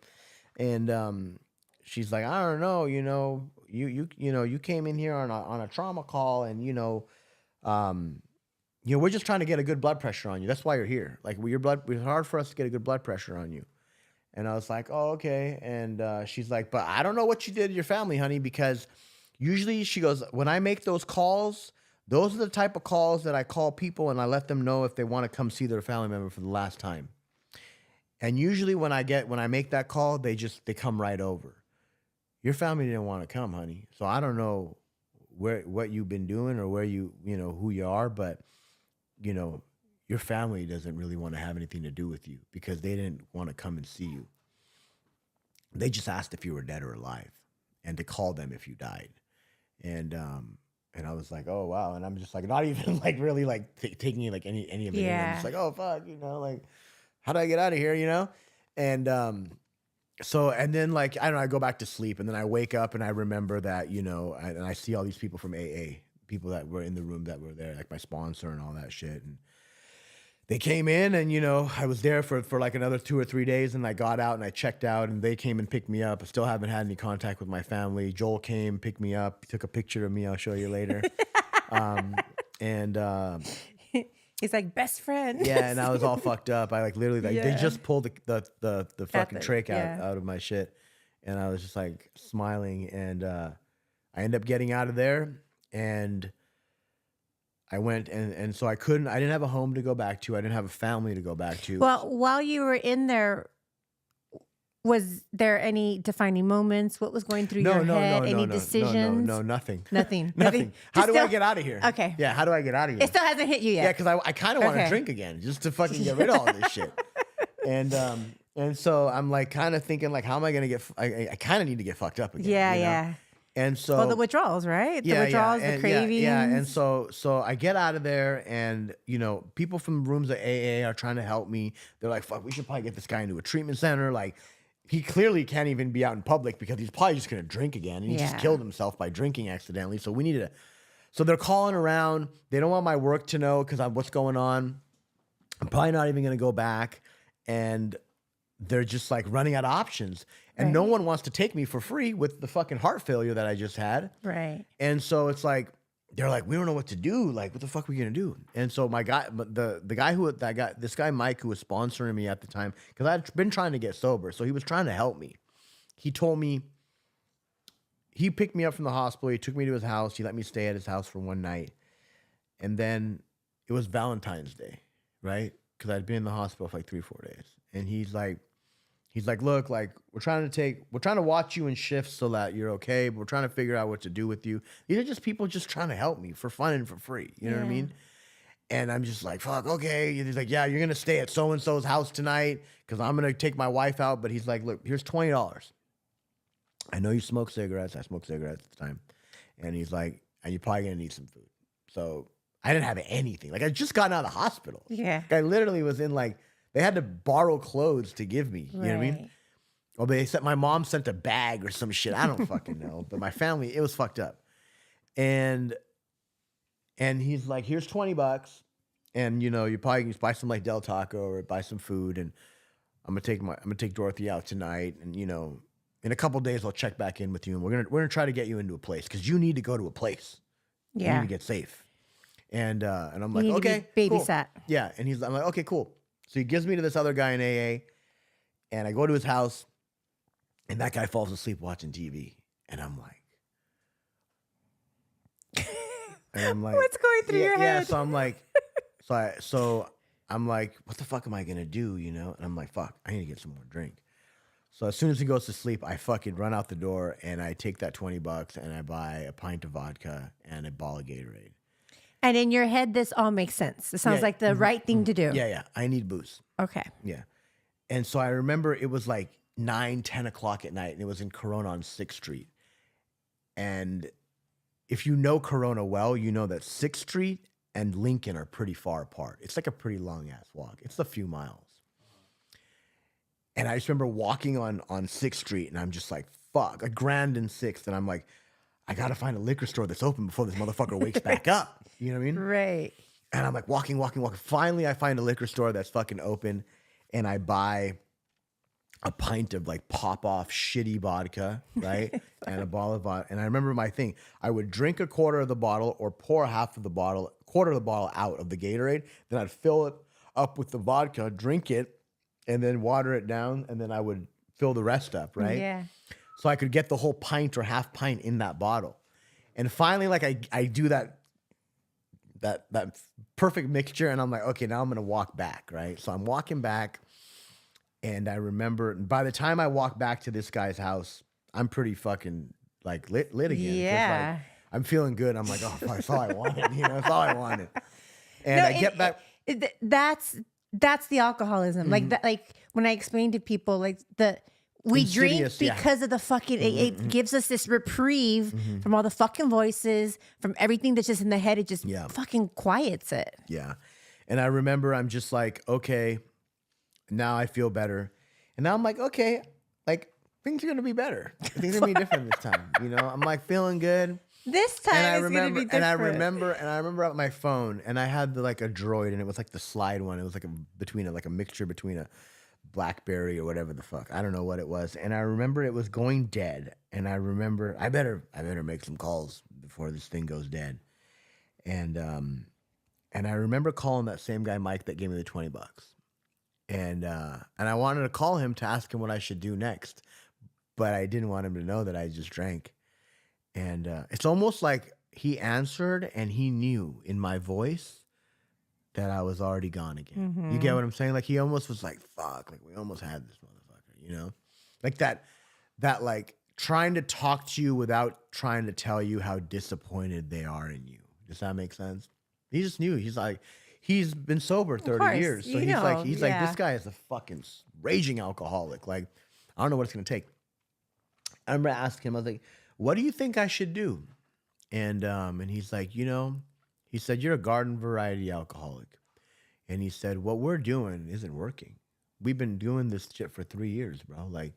And she's like, I don't know. You know, you came in here on a trauma call, and we're just trying to get a good blood pressure on you. That's why you're here. Like, it's hard for us to get a good blood pressure on you. And I was like, oh, okay. And she's like, but I don't know what you did to your family, honey, because usually, she goes, when I make those calls, those are the type of calls that I call people and I let them know if they want to come see their family member for the last time. And usually when I make that call, they come right over. Your family didn't want to come, honey. So I don't know what you've been doing or where who you are, but your family doesn't really want to have anything to do with you because they didn't want to come and see you. They just asked if you were dead or alive and to call them if you died. And I was like, oh, wow. And I'm just like, not even like really like taking like any of it. Yeah. I'm just like, oh, fuck, like, how do I get out of here, And so, and then like, I don't know, I go back to sleep and then I wake up and I remember that, and I see all these people from AA, people that were in the room that were there, like my sponsor and all that shit. And they came in and, I was there for like another 2 or 3 days and I got out and I checked out and they came and picked me up. I still haven't had any contact with my family. Joel came, picked me up, took a picture of me. I'll show you later. He's like, best friend. Yeah, and I was all fucked up. I like literally they just pulled the fucking trick out of my shit. And I was just like smiling and I ended up getting out of there and I went and so I didn't have a home to go back to. I didn't have a family to go back to. Well, while you were in there, was there any defining moments? What was going through your head? Any decisions? No, nothing. Nothing. Nothing. How do I get out of here? Okay. Yeah, how do I get out of here? It still hasn't hit you yet. Yeah, because I kind of want to drink again just to fucking get rid of all this shit. And so I'm like kind of thinking like, how am I going to get, I kind of need to get fucked up again. Yeah. And so, well, the withdrawals, right? The withdrawals, the cravings. Yeah. And so I get out of there and, people from rooms at AA are trying to help me. They're like, fuck, we should probably get this guy into a treatment center. Like, he clearly can't even be out in public because he's probably just going to drink again. And he just killed himself by drinking accidentally. So So they're calling around. They don't want my work to know because what's going on. I'm probably not even going to go back. And they're just like running out of options. And no one wants to take me for free with the fucking heart failure that I just had. Right. And so it's like, they're like, we don't know what to do. Like, what the fuck are we going to do? And so my guy, this guy, Mike, who was sponsoring me at the time, because I'd been trying to get sober. So he was trying to help me. He told me, he picked me up from the hospital. He took me to his house. He let me stay at his house for one night. And then it was Valentine's Day, right? Because I'd been in the hospital for like 3-4 days. And he's like, look, like we're trying to watch you in shifts so that you're okay, but we're trying to figure out what to do with you. These are just people just trying to help me for fun and for free. You know what I mean? And I'm just like, fuck, okay. He's like, yeah, you're going to stay at so-and-so's house tonight because I'm going to take my wife out. But he's like, look, here's $20. I know you smoke cigarettes. I smoked cigarettes at the time. And he's like, and you're probably going to need some food. So I didn't have anything. Like I just gotten out of the hospital. Yeah. Like, I literally was in like, they had to borrow clothes to give me. You know what I mean? Or my mom sent a bag or some shit. I don't fucking know. But my family, it was fucked up. And he's like, here's $20. And you know, you probably can just buy some like Del Taco or buy some food. And I'm gonna take Dorothy out tonight. And you know, in a couple days I'll check back in with you. And we're gonna try to get you into a place because you need to go to a place. Yeah. You need to get safe. And I'm like, you need okay, to be cool. babysat. Yeah. And I'm like, okay, cool. So he gives me to this other guy in AA, and I go to his house, and that guy falls asleep watching TV, and I'm like, what's going through your head? Yeah. So I'm like, I'm like, what the fuck am I gonna do? You know? And I'm like, fuck, I need to get some more drink. So as soon as he goes to sleep, I fucking run out the door, and I take that $20 and I buy a pint of vodka and a bottle of Gatorade. And in your head, this all makes sense. It sounds like the right thing to do. Yeah. I need booze. Okay. Yeah. And so I remember it was like 9-10 o'clock at night, and it was in Corona on 6th Street. And if you know Corona well, you know that 6th Street and Lincoln are pretty far apart. It's like a pretty long ass walk. It's a few miles. And I just remember walking on 6th Street, and I'm just like, fuck, a Grand and 6th. And I'm like, I got to find a liquor store that's open before this motherfucker wakes back up. You know what I mean? Right. And I'm like walking. Finally, I find a liquor store that's fucking open, and I buy a pint of like pop-off shitty vodka, right? And a bottle of vodka. And I remember my thing. I would drink a quarter of the bottle or pour quarter of the bottle out of the Gatorade. Then I'd fill it up with the vodka, drink it, and then water it down. And then I would fill the rest up, right? Yeah. So I could get the whole pint or half pint in that bottle. And finally, like I do that perfect mixture, and I'm like, okay, now I'm gonna walk back, right? So I'm walking back, and I remember by the time I walk back to this guy's house, I'm pretty fucking like lit again. Yeah. Like, I'm feeling good. I'm like, oh, that's all I wanted. You know, that's all I wanted. And No, I get back. That's the alcoholism. Like that. Like when I explain to people, like we drink because of the fucking, it gives us this reprieve from all the fucking voices, from everything that's just in the head. It just fucking quiets it. Yeah. And I remember I'm just like, okay, now I feel better. And now I'm like, okay, like things are going to be better. Things are going to be different this time. You know, I'm like feeling good. This time it's going to be different. And I remember on my phone, and I had like a Droid, and it was like the slide one. It was like a mixture between a BlackBerry or whatever the fuck. I don't know what it was. And I remember it was going dead. And I remember I better make some calls before this thing goes dead. And I remember calling that same guy Mike that gave me the $20. And I wanted to call him to ask him what I should do next. But I didn't want him to know that I just drank. And it's almost like he answered and he knew in my voice that I was already gone again. Mm-hmm. You get what I'm saying? Like he almost was like, fuck, like we almost had this motherfucker, you know? Like that like trying to talk to you without trying to tell you how disappointed they are in you. Does that make sense? He just knew. He's like, he's been sober 30 years. So he's like, this guy is a fucking raging alcoholic. Like, I don't know what it's going to take. I remember asking him, I was like, what do you think I should do? And he's like, you know, he said, you're a garden variety alcoholic. And he said, what we're doing isn't working. We've been doing this shit for 3 years, bro. Like,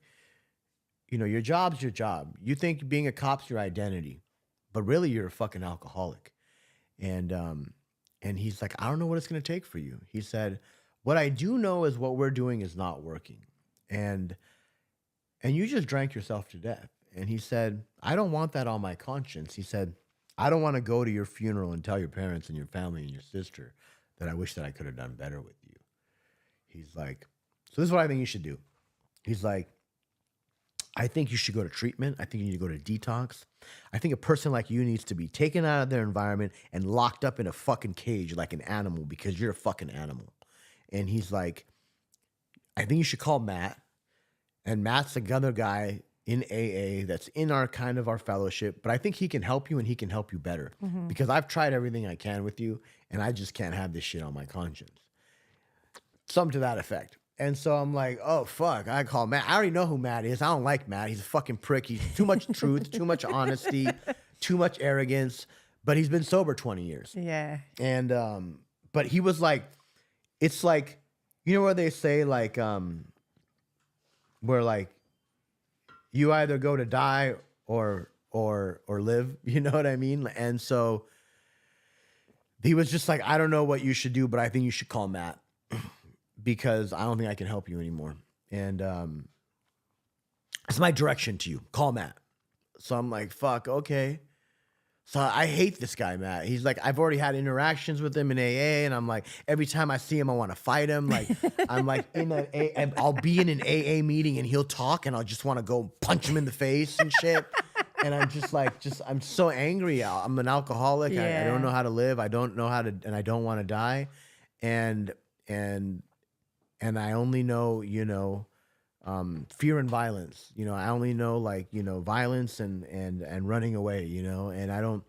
you know, your job's your job. You think being a cop's your identity, but really you're a fucking alcoholic. And he's like, I don't know what it's going to take for you. He said, what I do know is what we're doing is not working. And you just drank yourself to death. And he said, I don't want that on my conscience. He said, I don't want to go to your funeral and tell your parents and your family and your sister that I wish that I could have done better with you. He's like, so this is what I think you should do. He's like, I think you should go to treatment. I think you need to go to detox. I think a person like you needs to be taken out of their environment and locked up in a fucking cage like an animal because you're a fucking animal. And he's like, I think you should call Matt. And Matt's another guy in AA that's in our kind of our fellowship, but I think he can help you and he can help you better because I've tried everything I can with you and I just can't have this shit on my conscience. Something to that effect. And so I'm like, oh, fuck, I call Matt. I already know who Matt is. I don't like Matt. He's a fucking prick. He's too much truth, too much honesty, too much arrogance, but he's been sober 20 years. Yeah. And, but he was like, it's like, you know where they say like, where like, you either go to die or live, you know what I mean? And so he was just like, I don't know what you should do, but I think you should call Matt because I don't think I can help you anymore. And it's my direction to you. Call Matt. So I'm like, fuck, okay. So I hate this guy, Matt. He's like, I've already had interactions with him in AA, and I'm like, every time I see him, I want to fight him. Like, I'm like in an AA, I'll be in an AA meeting, and he'll talk, and I'll just want to go punch him in the face and shit. And I'm just like, I'm so angry. I'm an alcoholic. I don't know how to live. I don't know how to, and I don't want to die. And I only know, you know, fear and violence, you know, I only know like, you know, violence and running away, you know, and I don't,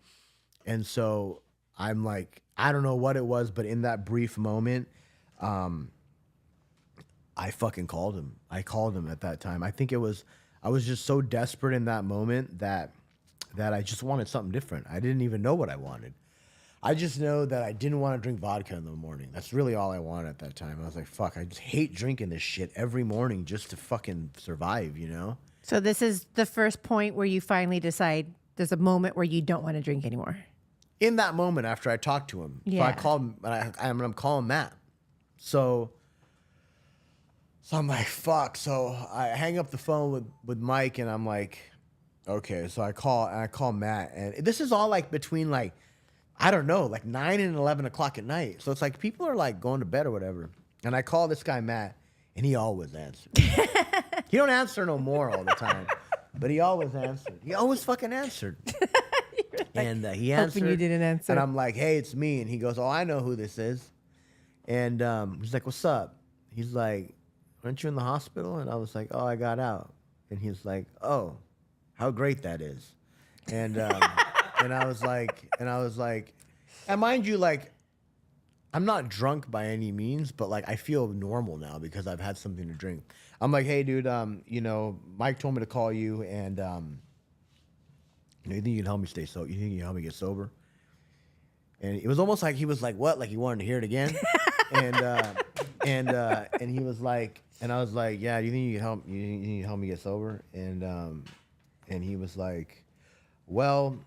and so I'm like, I don't know what it was, but in that brief moment, I fucking called him. I called him at that time. I think I was just so desperate in that moment that I just wanted something different. I didn't even know what I wanted. I just know that I didn't want to drink vodka in the morning. That's really all I wanted at that time. I was like, fuck, I just hate drinking this shit every morning just to fucking survive, you know? So this is the first point where you finally decide there's a moment where you don't want to drink anymore. In that moment after I talked to him. Yeah. So I called him, I'm calling Matt. So I'm like, fuck. So I hang up the phone with Mike and I'm like, okay. So I call Matt, and this is all like between like, I don't know, like 9 and 11 o'clock at night. So it's like people are like going to bed or whatever. And I call this guy Matt, and he always answers. He don't answer no more all the time, but he always answered. He always fucking answered. Like, and he answered. hoping you didn't answer. And I'm like, hey, it's me. And he goes, oh, I know who this is. And he's like, what's up? He's like, aren't you in the hospital? And I was like, oh, I got out. And he's like, oh, how great that is. And and I was like, and mind you, like, I'm not drunk by any means, but like I feel normal now because I've had something to drink. I'm like, hey, dude, you know, Mike told me to call you, and you know, you think you can help me stay sober? You think you can help me get sober? And it was almost like he was like, what? Like he wanted to hear it again? and he was like, and I was like, yeah, do you think you can help? You think you can help me get sober? And he was like, well,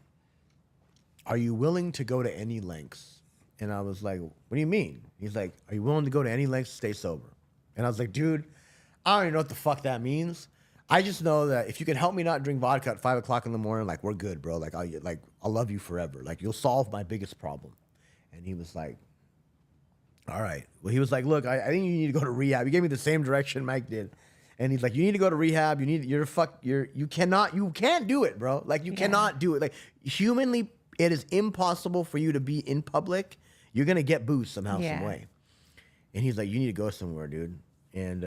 are you willing to go to any lengths? And I was like, what do you mean? He's like, are you willing to go to any lengths to stay sober? And I was like, dude, I don't even know what the fuck that means. I just know that if you can help me not drink vodka at 5 o'clock in the morning, like, we're good, bro. Like, I'll love you forever. Like, you'll solve my biggest problem. And he was like, all right. Well, he was like, look, I think you need to go to rehab. He gave me the same direction Mike did. And he's like, you need to go to rehab. You can't do it, bro. Like, you cannot do it. Like, humanly, it is impossible for you to be in public. You're going to get booze somehow, some way. And he's like, you need to go somewhere, dude. And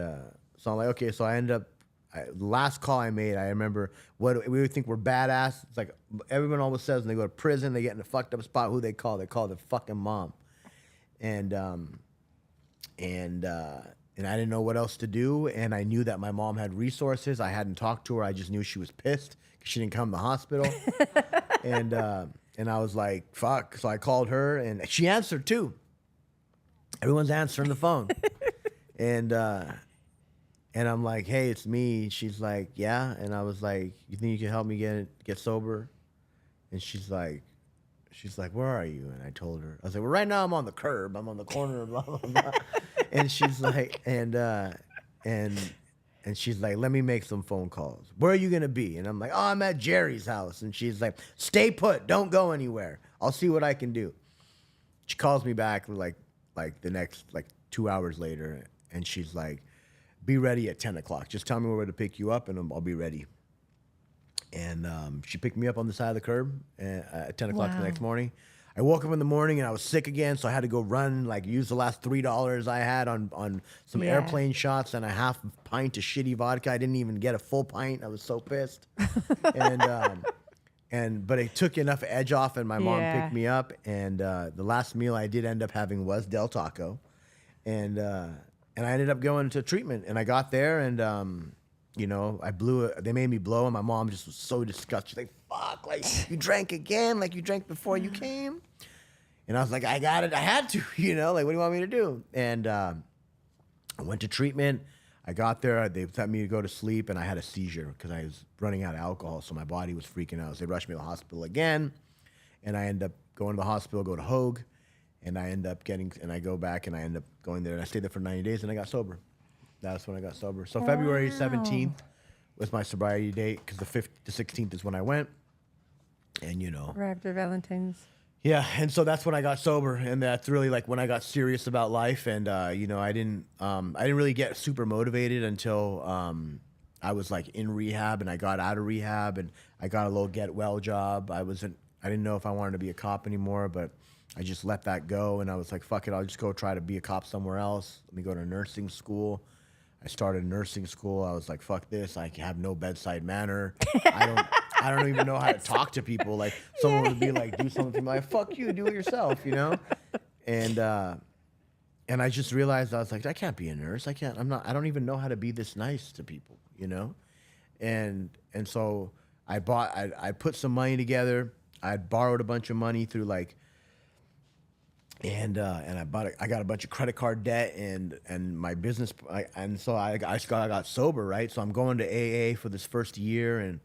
so I'm like, okay. So I ended up, the last call I made, I remember what we would think we're badass. It's like everyone always says when they go to prison, they get in a fucked up spot, who they call? They call their fucking mom. And I didn't know what else to do. And I knew that my mom had resources. I hadn't talked to her. I just knew she was pissed because she didn't come to the hospital. And I was like, fuck. So I called her, and she answered too. Everyone's answering the phone. And I'm like, hey, it's me. She's like, yeah. And I was like, you think you can help me get sober? And she's like, she's like, where are you? And I told her, I was like, well, right now I'm on the curb. I'm on the corner, blah, blah, blah. And she's like, and she's like, let me make some phone calls. Where are you going to be? And I'm like, oh, I'm at Jerry's house. And she's like, stay put. Don't go anywhere. I'll see what I can do. She calls me back like the next, 2 hours later. And she's like, be ready at 10 o'clock. Just tell me where to pick you up and I'll be ready. And she picked me up on the side of the curb at 10 o'clock the next morning. I woke up in the morning and I was sick again, so I had to go run, use the last $3 I had on some airplane shots and a half pint of shitty vodka. I didn't even get a full pint. I was so pissed. But it took enough edge off, and my mom picked me up. And the last meal I did end up having was Del Taco, and I ended up going to treatment. And I got there, and I blew it. They made me blow, and my mom just was so disgusted. She's like, fuck, you drank again, you drank before you came. And I was like, I got it. I had to, what do you want me to do? And I went to treatment. I got there. They let me go to sleep, and I had a seizure because I was running out of alcohol, so my body was freaking out. So they rushed me to the hospital again, and I end up going to the hospital, go to Hogue, and I go back, and I end up going there, and I stayed there for 90 days, and I got sober. That's when I got sober. So February 17th was my sobriety date because the 16th is when I went. And, Right after Valentine's. Yeah, and so that's when I got sober, and that's really when I got serious about life. And I didn't really get super motivated until I was in rehab, and I got out of rehab, and I got a little get well job. I didn't know if I wanted to be a cop anymore, but I just let that go, and I was like, fuck it, I'll just go try to be a cop somewhere else. Let me go to nursing school. I started nursing school. I was like, fuck this. I have no bedside manner. I don't even know how to talk to people. Someone would be like, do something. I'm like, fuck you, do it yourself, And I just realized, I was like, I can't be a nurse. I don't even know how to be this nice to people, And so I put some money together. I borrowed a bunch of money through I got a bunch of credit card debt and my business, and so I got sober, right? So I'm going to AA for this first year, and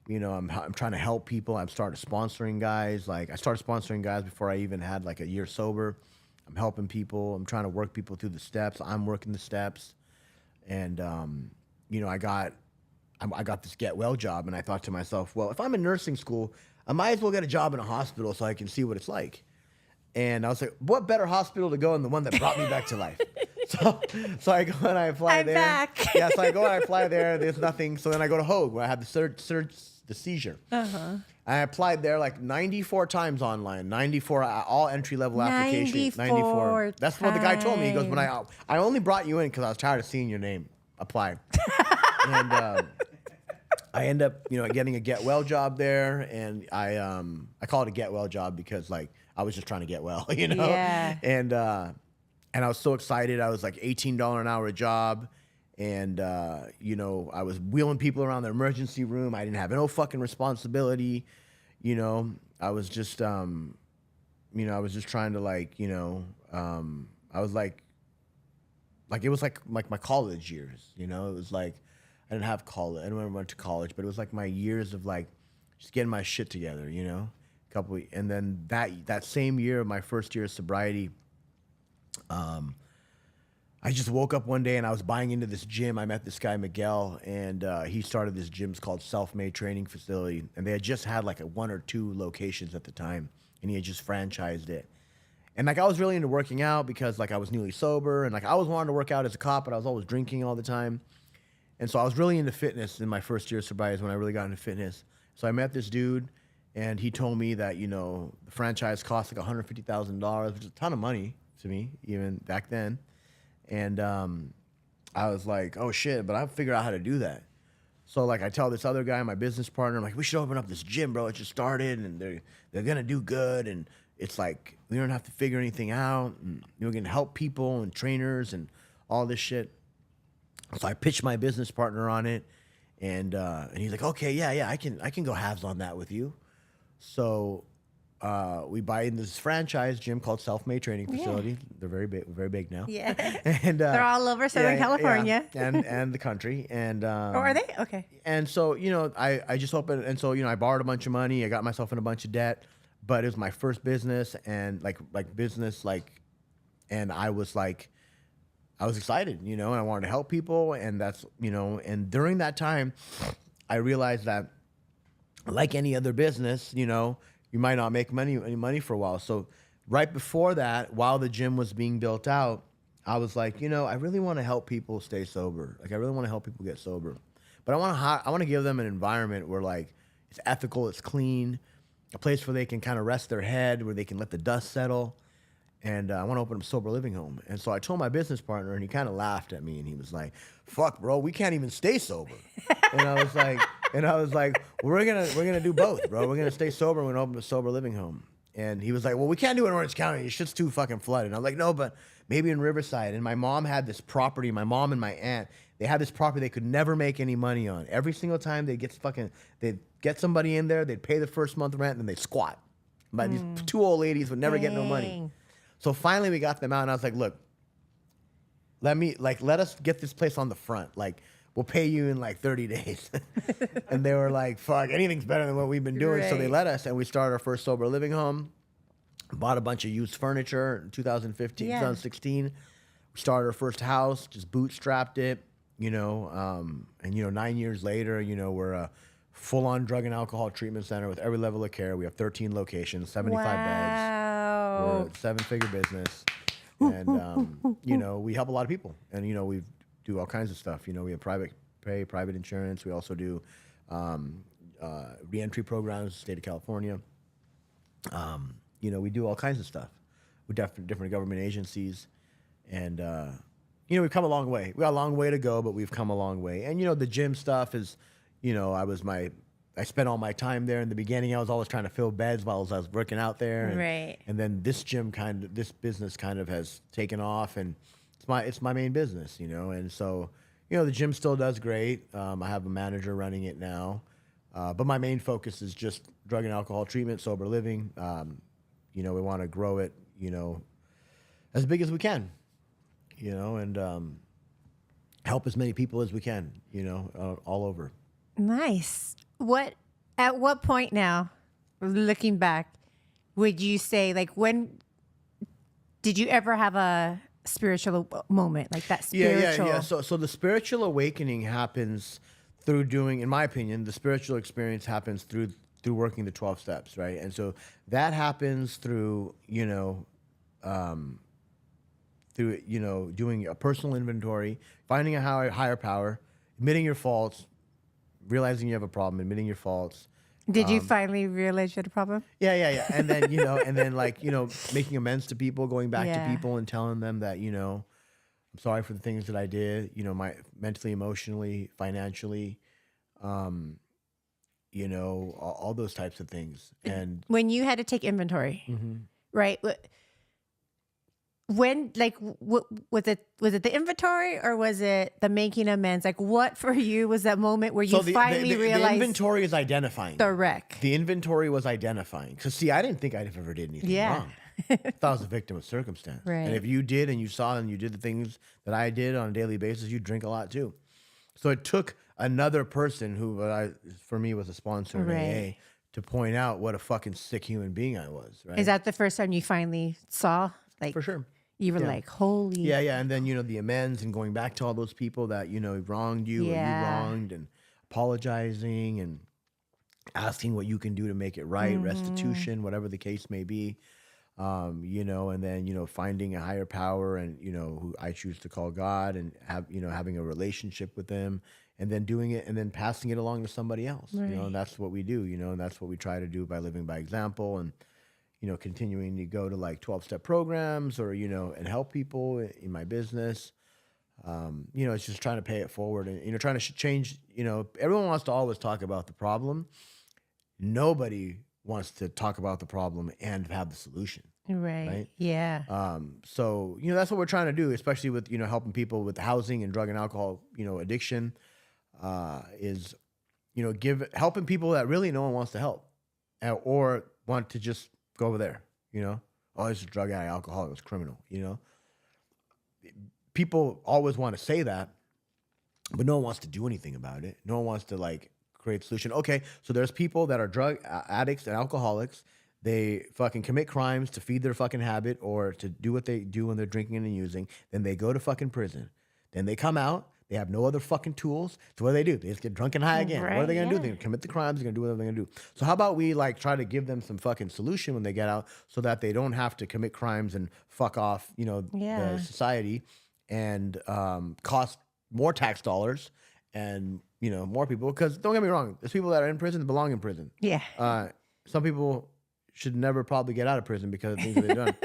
I'm trying to help people. I'm starting sponsoring guys. I started sponsoring guys before I even had a year sober. I'm helping people. I'm trying to work people through the steps. I'm working the steps, and I got this get well job, and I thought to myself, well, if I'm in nursing school, I might as well get a job in a hospital so I can see what it's like. And I was like, what better hospital to go than the one that brought me back to life? So I go and I fly there. Back. Yeah, so I go and I fly there. There's nothing. So then I go to Hogue, where I had the seizure. Uh-huh. I applied there 94 times online, 94 all entry-level applications. 94. That's what the guy told me. He goes, when I only brought you in because I was tired of seeing your name. Apply. And I end up, getting a get well job there, and I call it a get well job because I was just trying to get well, Yeah. And I was so excited. I was $18 an hour job, and I was wheeling people around the emergency room. I didn't have no fucking responsibility, I was just I was just trying to I was it was like my college years, it was I didn't have college. I never went to college, but it was my years of just getting my shit together, and then that same year, my first year of sobriety, I just woke up one day and I was buying into this gym. I met this guy, Miguel, and he started this gym called Self-Made Training Facility, and they had just had 1 or 2 locations at the time, and he had just franchised it. And I was really into working out because I was newly sober, and I always wanted to work out as a cop, but I was always drinking all the time. And so I was really into fitness in my first year of sobriety is when I really got into fitness. So I met this dude, and he told me that, the franchise cost $150,000, which is a ton of money to me, even back then. And I was like, oh shit, but I'll figure out how to do that. So I tell this other guy, my business partner, I'm like, we should open up this gym, bro. It just started, and they're gonna do good, and it's we don't have to figure anything out, and we're gonna help people and trainers and all this shit. So I pitched my business partner on it, and he's like, okay, yeah, I can go halves on that with you. So we buy in this franchise gym called Self-Made Training Facility. Yeah. They're very big now. Yeah, and they're all over Southern California and the country. And are they? Okay. And so I just opened, and so I borrowed a bunch of money. I got myself in a bunch of debt. but it was my first business and business, and I was excited, and I wanted to help people. And that's, and during that time, I realized that like any other business, you might not make any money for a while. So right before that, while the gym was being built out, I was like, I really want to help people stay sober. Like, I really want to help people get sober, but I want to give them an environment where like it's ethical, it's clean, a place where they can kind of rest their head, where they can let the dust settle. And I want to open a sober living home. And so I told my business partner, and he kind of laughed at me, and he was like, "Fuck, bro, we can't even stay sober." and I was like, we're gonna do both, bro. We're gonna stay sober. We're gonna open a sober living home. And he was like, "Well, we can't do it in Orange County. Your shit's too fucking flooded." And I'm like, "No, but maybe in Riverside." And my mom had this property. My mom and my aunt, they had this property they could never make any money on. Every single time they'd get somebody in there, they'd pay the first month rent, and they'd squat. But these two old ladies would never get no money. So finally we got them out, and I was like, "Look, let us get this place on the front. Like, we'll pay you in like 30 days. And they were like, "Fuck, anything's better than what we've been doing." Right. So they let us, and we started our first sober living home. Bought a bunch of used furniture in 2016. We started our first house, just bootstrapped it, and 9 years later, we're a full-on drug and alcohol treatment center with every level of care. We have 13 locations, 75 beds. We're a 7-figure business, and we help a lot of people, and we do all kinds of stuff. We have private pay, private insurance. We also do reentry programs, state of California. We do all kinds of stuff with different government agencies, and we've come a long way. We got a long way to go, but we've come a long way. And the gym stuff is, I spent all my time there. In the beginning, I was always trying to fill beds while I was working out there. And, right. And then this business kind of has taken off, and it's my main business, And so, the gym still does great. I have a manager running it now, but my main focus is just drug and alcohol treatment, sober living. We want to grow it, as big as we can, and help as many people as we can, all over. Nice. At what point now, looking back, would you say, like, when did you ever have a spiritual moment, like that spiritual? Yeah. So the spiritual awakening happens through doing, in my opinion, the spiritual experience happens through working the 12 steps, right? And so that happens through, doing a personal inventory, finding a higher power, admitting your faults, realizing you have a problem, admitting your faults. Did you finally realize you had a problem? Yeah. And then, making amends to people, going back to people and telling them that, I'm sorry for the things that I did, my mentally, emotionally, financially, all those types of things. And when you had to take inventory, right? When, like, was it the inventory, or was it the making amends? Like, what for you was that moment where you finally realized the inventory is identifying the wreck? The inventory was identifying, because see, I didn't think I ever did anything wrong. I thought I was a victim of circumstance. Right. And if you did, and you saw, and you did the things that I did on a daily basis, you drink a lot too. So it took another person who for me was a sponsor of AA to point out what a fucking sick human being I was. Right? Is that the first time you finally saw? Like, for sure. You were like, holy. Yeah. And then, the amends and going back to all those people that, wronged you or you wronged, and apologizing and asking what you can do to make it right, restitution, whatever the case may be. And then, finding a higher power, and, who I choose to call God, and having a relationship with them, and then doing it, and then passing it along to somebody else, right. And that's what we do, and that's what we try to do by living by example, and, continuing to go to like 12-step programs, or, and help people in my business. It's just trying to pay it forward, and, trying to change, everyone wants to always talk about the problem. Nobody wants to talk about the problem and have the solution. Right. Yeah. So, that's what we're trying to do, especially with, helping people with housing and drug and alcohol, addiction, is, helping people that really no one wants to help, or want to just go over there, oh, this is a drug addict, alcoholic, it's criminal, People always want to say that, but no one wants to do anything about it. No one wants to, like, create a solution. Okay, so there's people that are drug addicts and alcoholics They fucking commit crimes to feed their fucking habit or to do what they do when they're drinking and using. Then they go to fucking prison. Then they come out. They have no other fucking tools. So what do? They just get drunk and high again. Right, what are they going to do? yeah. They're going to commit the crimes. They're going to do whatever they're going to do. So how about we like try to give them some fucking solution when they get out so that they don't have to commit crimes and fuck off, Yeah. the society and cost more tax dollars and, more people. Because don't get me wrong. There's people that are in prison that belong in prison. Yeah. Some people should never probably get out of prison because of things that they've done.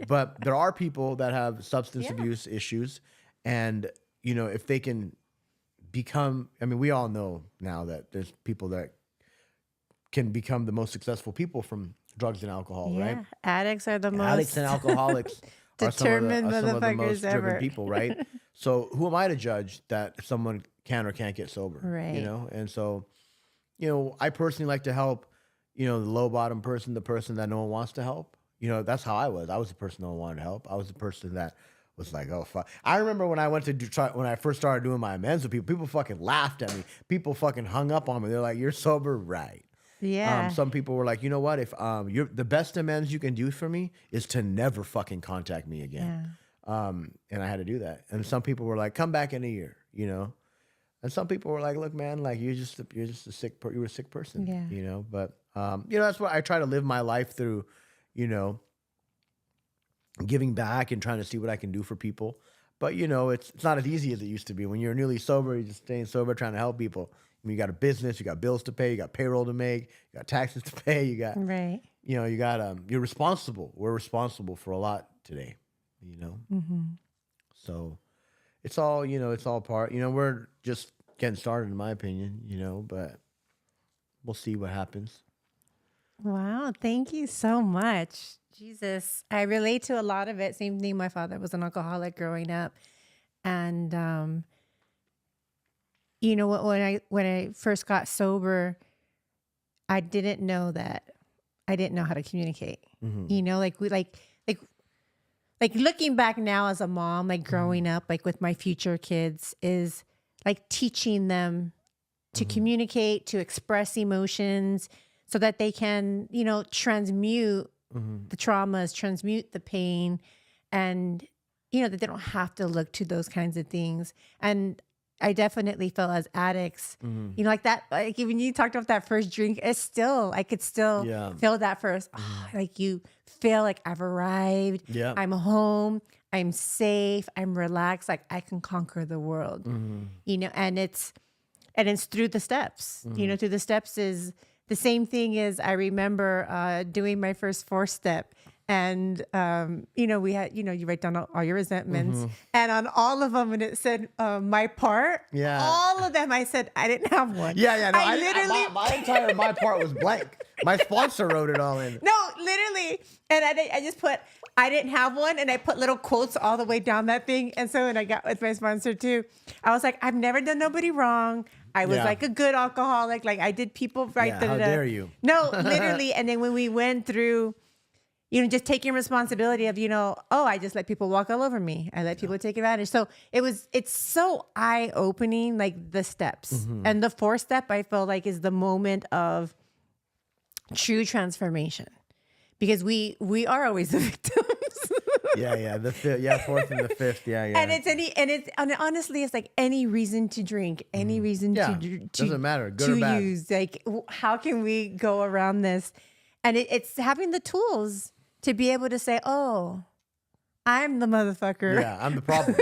But there are people that have substance abuse issues. And, if they can become, we all know now that there's people that can become the most successful people from drugs and alcohol, right? Addicts are the most Addicts and alcoholics are some of the most driven ever. people, right? So who am I to judge that someone can or can't get sober? Right. And so, I personally like to help, the low bottom person, the person that no one wants to help. That's how I was. I was the person no one wanted to help. I was the person that was like, oh fuck. I remember when I went to when I first started doing my amends with people fucking laughed at me. People fucking hung up on me. They're like, "You're sober, right?" Yeah. Some people were like, "You know what? If you're the best amends you can do for me is to never fucking contact me again." And I had to do that. And some people were like, "Come back in a year," And some people were like, "Look, man, like you're just a sick you're a sick person." Yeah. But that's what I try to live my life through, giving back and trying to see what I can do for people. But, it's not as easy as it used to be. When you're newly sober, you're just staying sober, trying to help people. You got a business, you got bills to pay, you got payroll to make, you got taxes to pay, you got, Right. you got, you're responsible. We're responsible for a lot today, Mm-hmm. So it's all, it's all part, we're just getting started in my opinion, but we'll see what happens. Wow. Thank you so much. Jesus. I relate to a lot of it. Same thing. My father was an alcoholic growing up. And, when I first got sober, I didn't know that. I didn't know how to communicate. Mm-hmm. Like looking back now as a mom, like growing up, like with my future kids is like teaching them to communicate, to express emotions so that they can, transmute the traumas, transmute the pain, and, that they don't have to look to those kinds of things. And I definitely felt as addicts, like that, like even you talked about that first drink, I could still feel that first, like you feel like I've arrived, I'm home, I'm safe, I'm relaxed, like I can conquer the world, and it's through the steps, through the steps is the same thing as I remember doing my first 4-step. And, we had, you write down all your resentments and on all of them, and it said, my part, all of them, I said, I didn't have one. No, my part was blank. My sponsor wrote it all in. No, literally. And I just put, I didn't have one. And I put little quotes all the way down that thing. And so when I got with my sponsor too, I was like, I've never done nobody wrong. I was like a good alcoholic. Like I did people right. How dare you? No, literally. And then when we went through, just taking responsibility of, I just let people walk all over me. I let people take advantage. So it's so eye-opening, like the steps. And the 4th step, I feel like is the moment of true transformation because we are always the victims. The 4th and the 5th. And honestly, it's like any reason to drink, any reason to doesn't matter, good or bad. Use. Like, how can we go around this? And it's having the tools to be able to say, oh, I'm the motherfucker. Yeah, I'm the problem.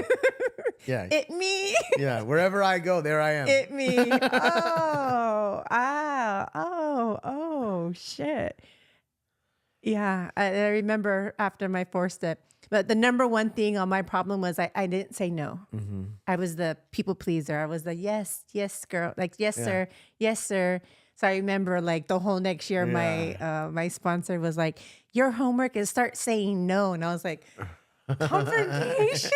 Yeah. It me. Yeah, wherever I go, there I am. It me. Oh, shit. Yeah, I remember after my 4-step, but the number one thing on my problem was I didn't say no. I was the people pleaser. I was the yes, girl, like yes, sir, yes, sir. So I remember like the whole next year, my sponsor was like, your homework is start saying no. And I was like, confrontation?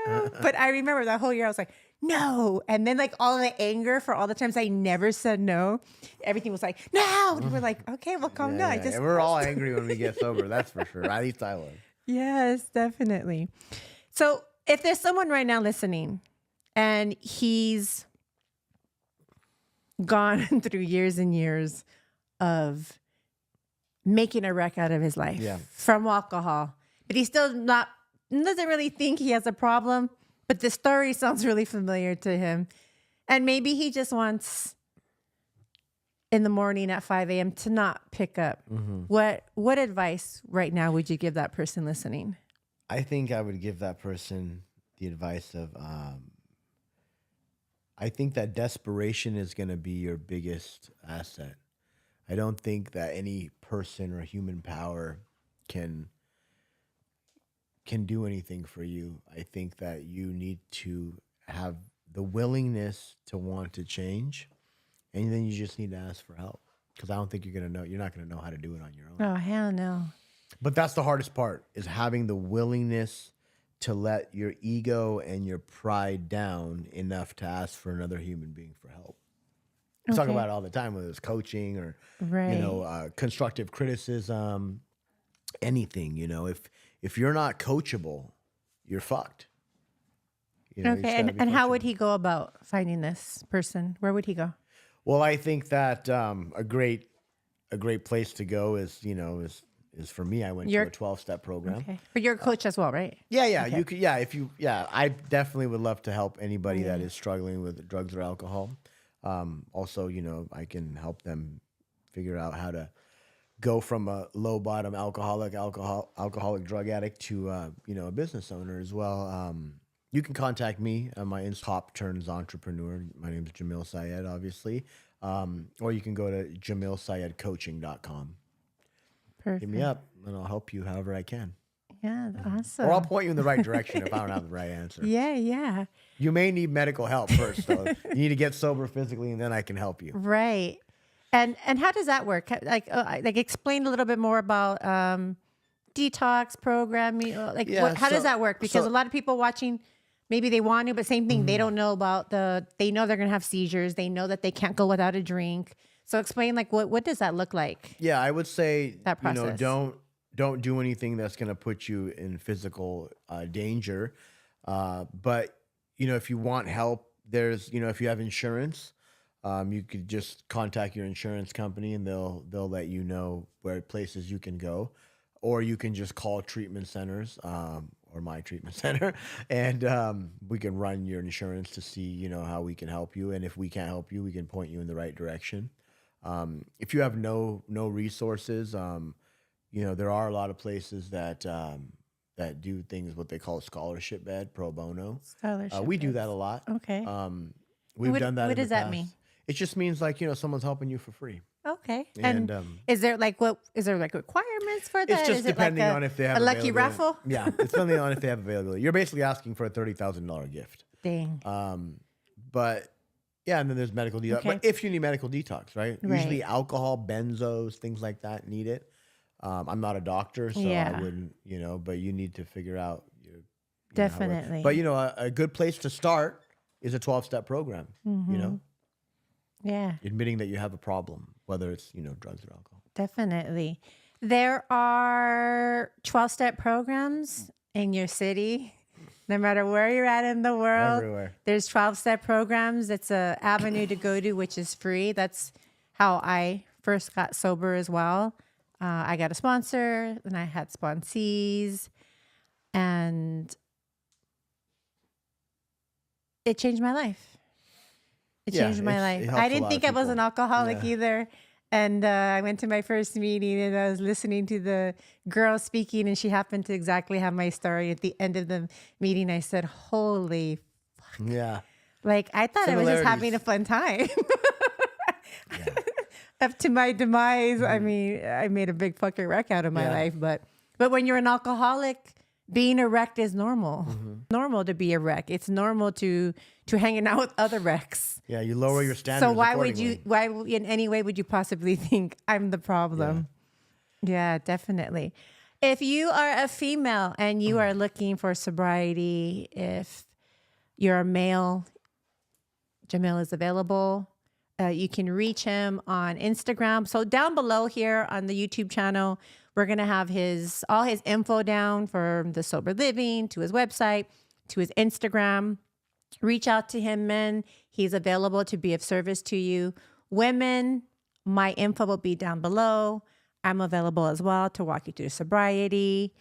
No. But I remember that whole year, I was like, no. And then like all the anger for all the times I never said no, everything was like, no. And we're like, okay, well, calm down. And we're all angry when we get sober. That's for sure. At least I was. Yes, definitely. So if there's someone right now listening and he's gone through years and years of making a wreck out of his life from alcohol. But he's still doesn't really think he has a problem. But the story sounds really familiar to him. And maybe he just wants in the morning at 5 a.m. to not pick up. What advice right now would you give that person listening? I think I would give that person the advice of, I think that desperation is going to be your biggest asset. I don't think that any person or human power can do anything for you. I think that you need to have the willingness to want to change, and then you just need to ask for help, because I don't think you're not going to know how to do it on your own. Oh, hell no. But that's the hardest part, is having the willingness to let your ego and your pride down enough to ask for another human being for help. We talk about it all the time, whether it's coaching or, constructive criticism, anything. If you're not coachable, you're fucked. And how would he go about finding this person? Where would he go? Well, I think that a great place to go is for me. I went to a 12-step program. Okay. But you're a coach as well, right? Yeah. Okay. You could. Yeah. I definitely would love to help anybody that is struggling with drugs or alcohol. Also, I can help them figure out how to go from a low bottom alcoholic drug addict to a business owner as well. You can contact me. My Top turns entrepreneur. My name is Jamil Syed, obviously. Or you can go to jamilsyedcoaching.com. Perfect. Hit me up, and I'll help you however I can. Yeah, awesome. Or I'll point you in the right direction if I don't have the right answer. Yeah. You may need medical help first, though. You need to get sober physically, and then I can help you. Right. And how does that work? Like explain a little bit more about detox programming. How does that work? Because a lot of people watching, maybe they want to, but same thing. They don't know about they know they're going to have seizures. They know that they can't go without a drink. So explain, what does that look like? Yeah, I would say, that process. Don't do anything that's going to put you in physical danger. But, if you want help, there's, if you have insurance, you could just contact your insurance company, and they'll let you know where places you can go, or you can just call treatment centers, or my treatment center, and we can run your insurance to see, how we can help you. And if we can't help you, we can point you in the right direction. If you have no resources, there are a lot of places that do things, what they call a scholarship bed, pro bono. We do that a lot. Okay. We've done that. What does that mean? It just means someone's helping you for free. Okay. And is there requirements for that? It's just depending on if they have a lucky raffle. Yeah, it's depending on if they have availability. You're basically asking for a $30,000 gift. Dang. But yeah, and then there's medical detox. Okay. But if you need medical detox, right? Usually alcohol, benzos, things like that need it. I'm not a doctor, so I wouldn't, but you need to figure out definitely. But a good place to start is a 12-step program. Yeah. Admitting that you have a problem, whether it's drugs or alcohol. Definitely. There are 12-step programs in your city. No matter where you're at in the world, everywhere. There's 12-step programs. It's an avenue to go to, which is free. That's how I first got sober as well. I got a sponsor, and I had sponsees, and it changed my life. It changed my life. I didn't think I was an alcoholic either. And I went to my first meeting, and I was listening to the girl speaking, and she happened to exactly have my story. At the end of the meeting, I said, holy fuck. Yeah. I thought I was just having a fun time. Up to my demise, I mean, I made a big fucking wreck out of my life. But when you're an alcoholic, being a wreck is normal. Normal to be a wreck. It's normal to hanging out with other wrecks. Yeah, you lower your standards. So why in any way would you possibly think I'm the problem? Yeah, definitely. If you are a female and you are looking for sobriety, if you're a male, Jamil is available. You can reach him on Instagram. So down below here on the YouTube channel, we're going to have all his info down from the sober living to his website to his Instagram. Reach out to him, men. He's available to be of service to you. Women, my info will be down below. I'm available as well to walk you through sobriety.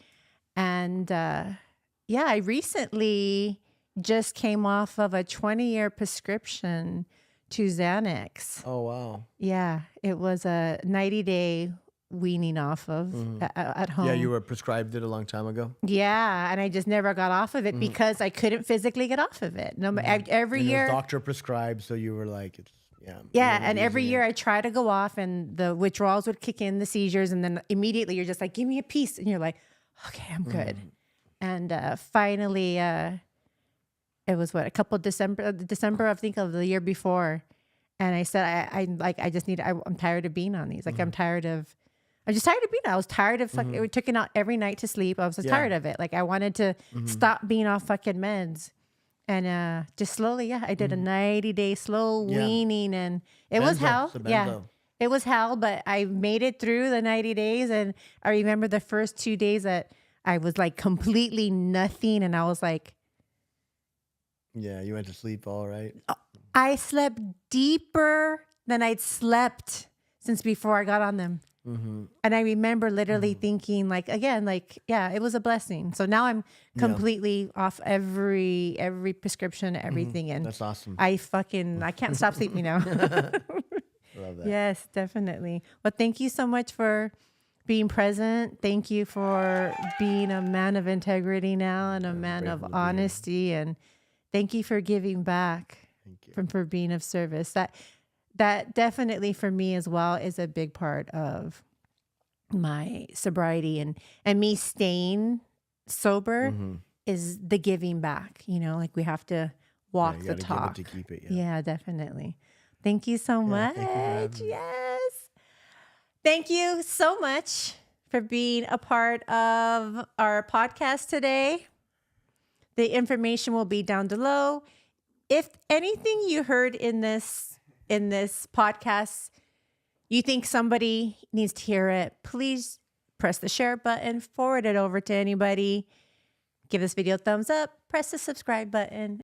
And I recently just came off of a 20-year prescription to Xanax. Oh, wow. Yeah, it was a 90-day weaning off of at home. Yeah, you were prescribed it a long time ago. Yeah, and I just never got off of it because I couldn't physically get off of it. No, every And it was year, doctor prescribed, so you were like, it's yeah, and every year I try to go off, and the withdrawals would kick in, the seizures, and then immediately you're just like, give me a piece, and you're like, okay, I'm good. And finally, it was a couple December, I think of the year before, and I said, I'm tired of being on these. Like I'm just tired of being on. I was tired of fucking. We took it out every night to sleep. I was just tired of it. Like I wanted to stop being off fucking meds. And just slowly, I did a 90-day slow weaning, and it was hell. Yeah, it was hell, but I made it through the 90 days. And I remember the first 2 days that I was like completely nothing, and I was like, yeah, you went to sleep all right. I slept deeper than I'd slept since before I got on them. And I remember literally thinking it was a blessing. So now I'm completely off every prescription, everything. And that's awesome. I can't stop sleeping now. Love that. Yes, definitely. Well, thank you so much for being present. Thank you for being a man of integrity now and a man of honesty. And thank you for giving back for being of service. That definitely for me as well is a big part of my sobriety and me staying sober is the giving back, like we have to walk the talk. Give it to keep it, yeah, definitely. Thank you so much. Thank you yes. Thank you so much for being a part of our podcast today. The information will be down below. If anything you heard in this podcast, you think somebody needs to hear it, please press the share button, forward it over to anybody, give this video a thumbs up, press the subscribe button,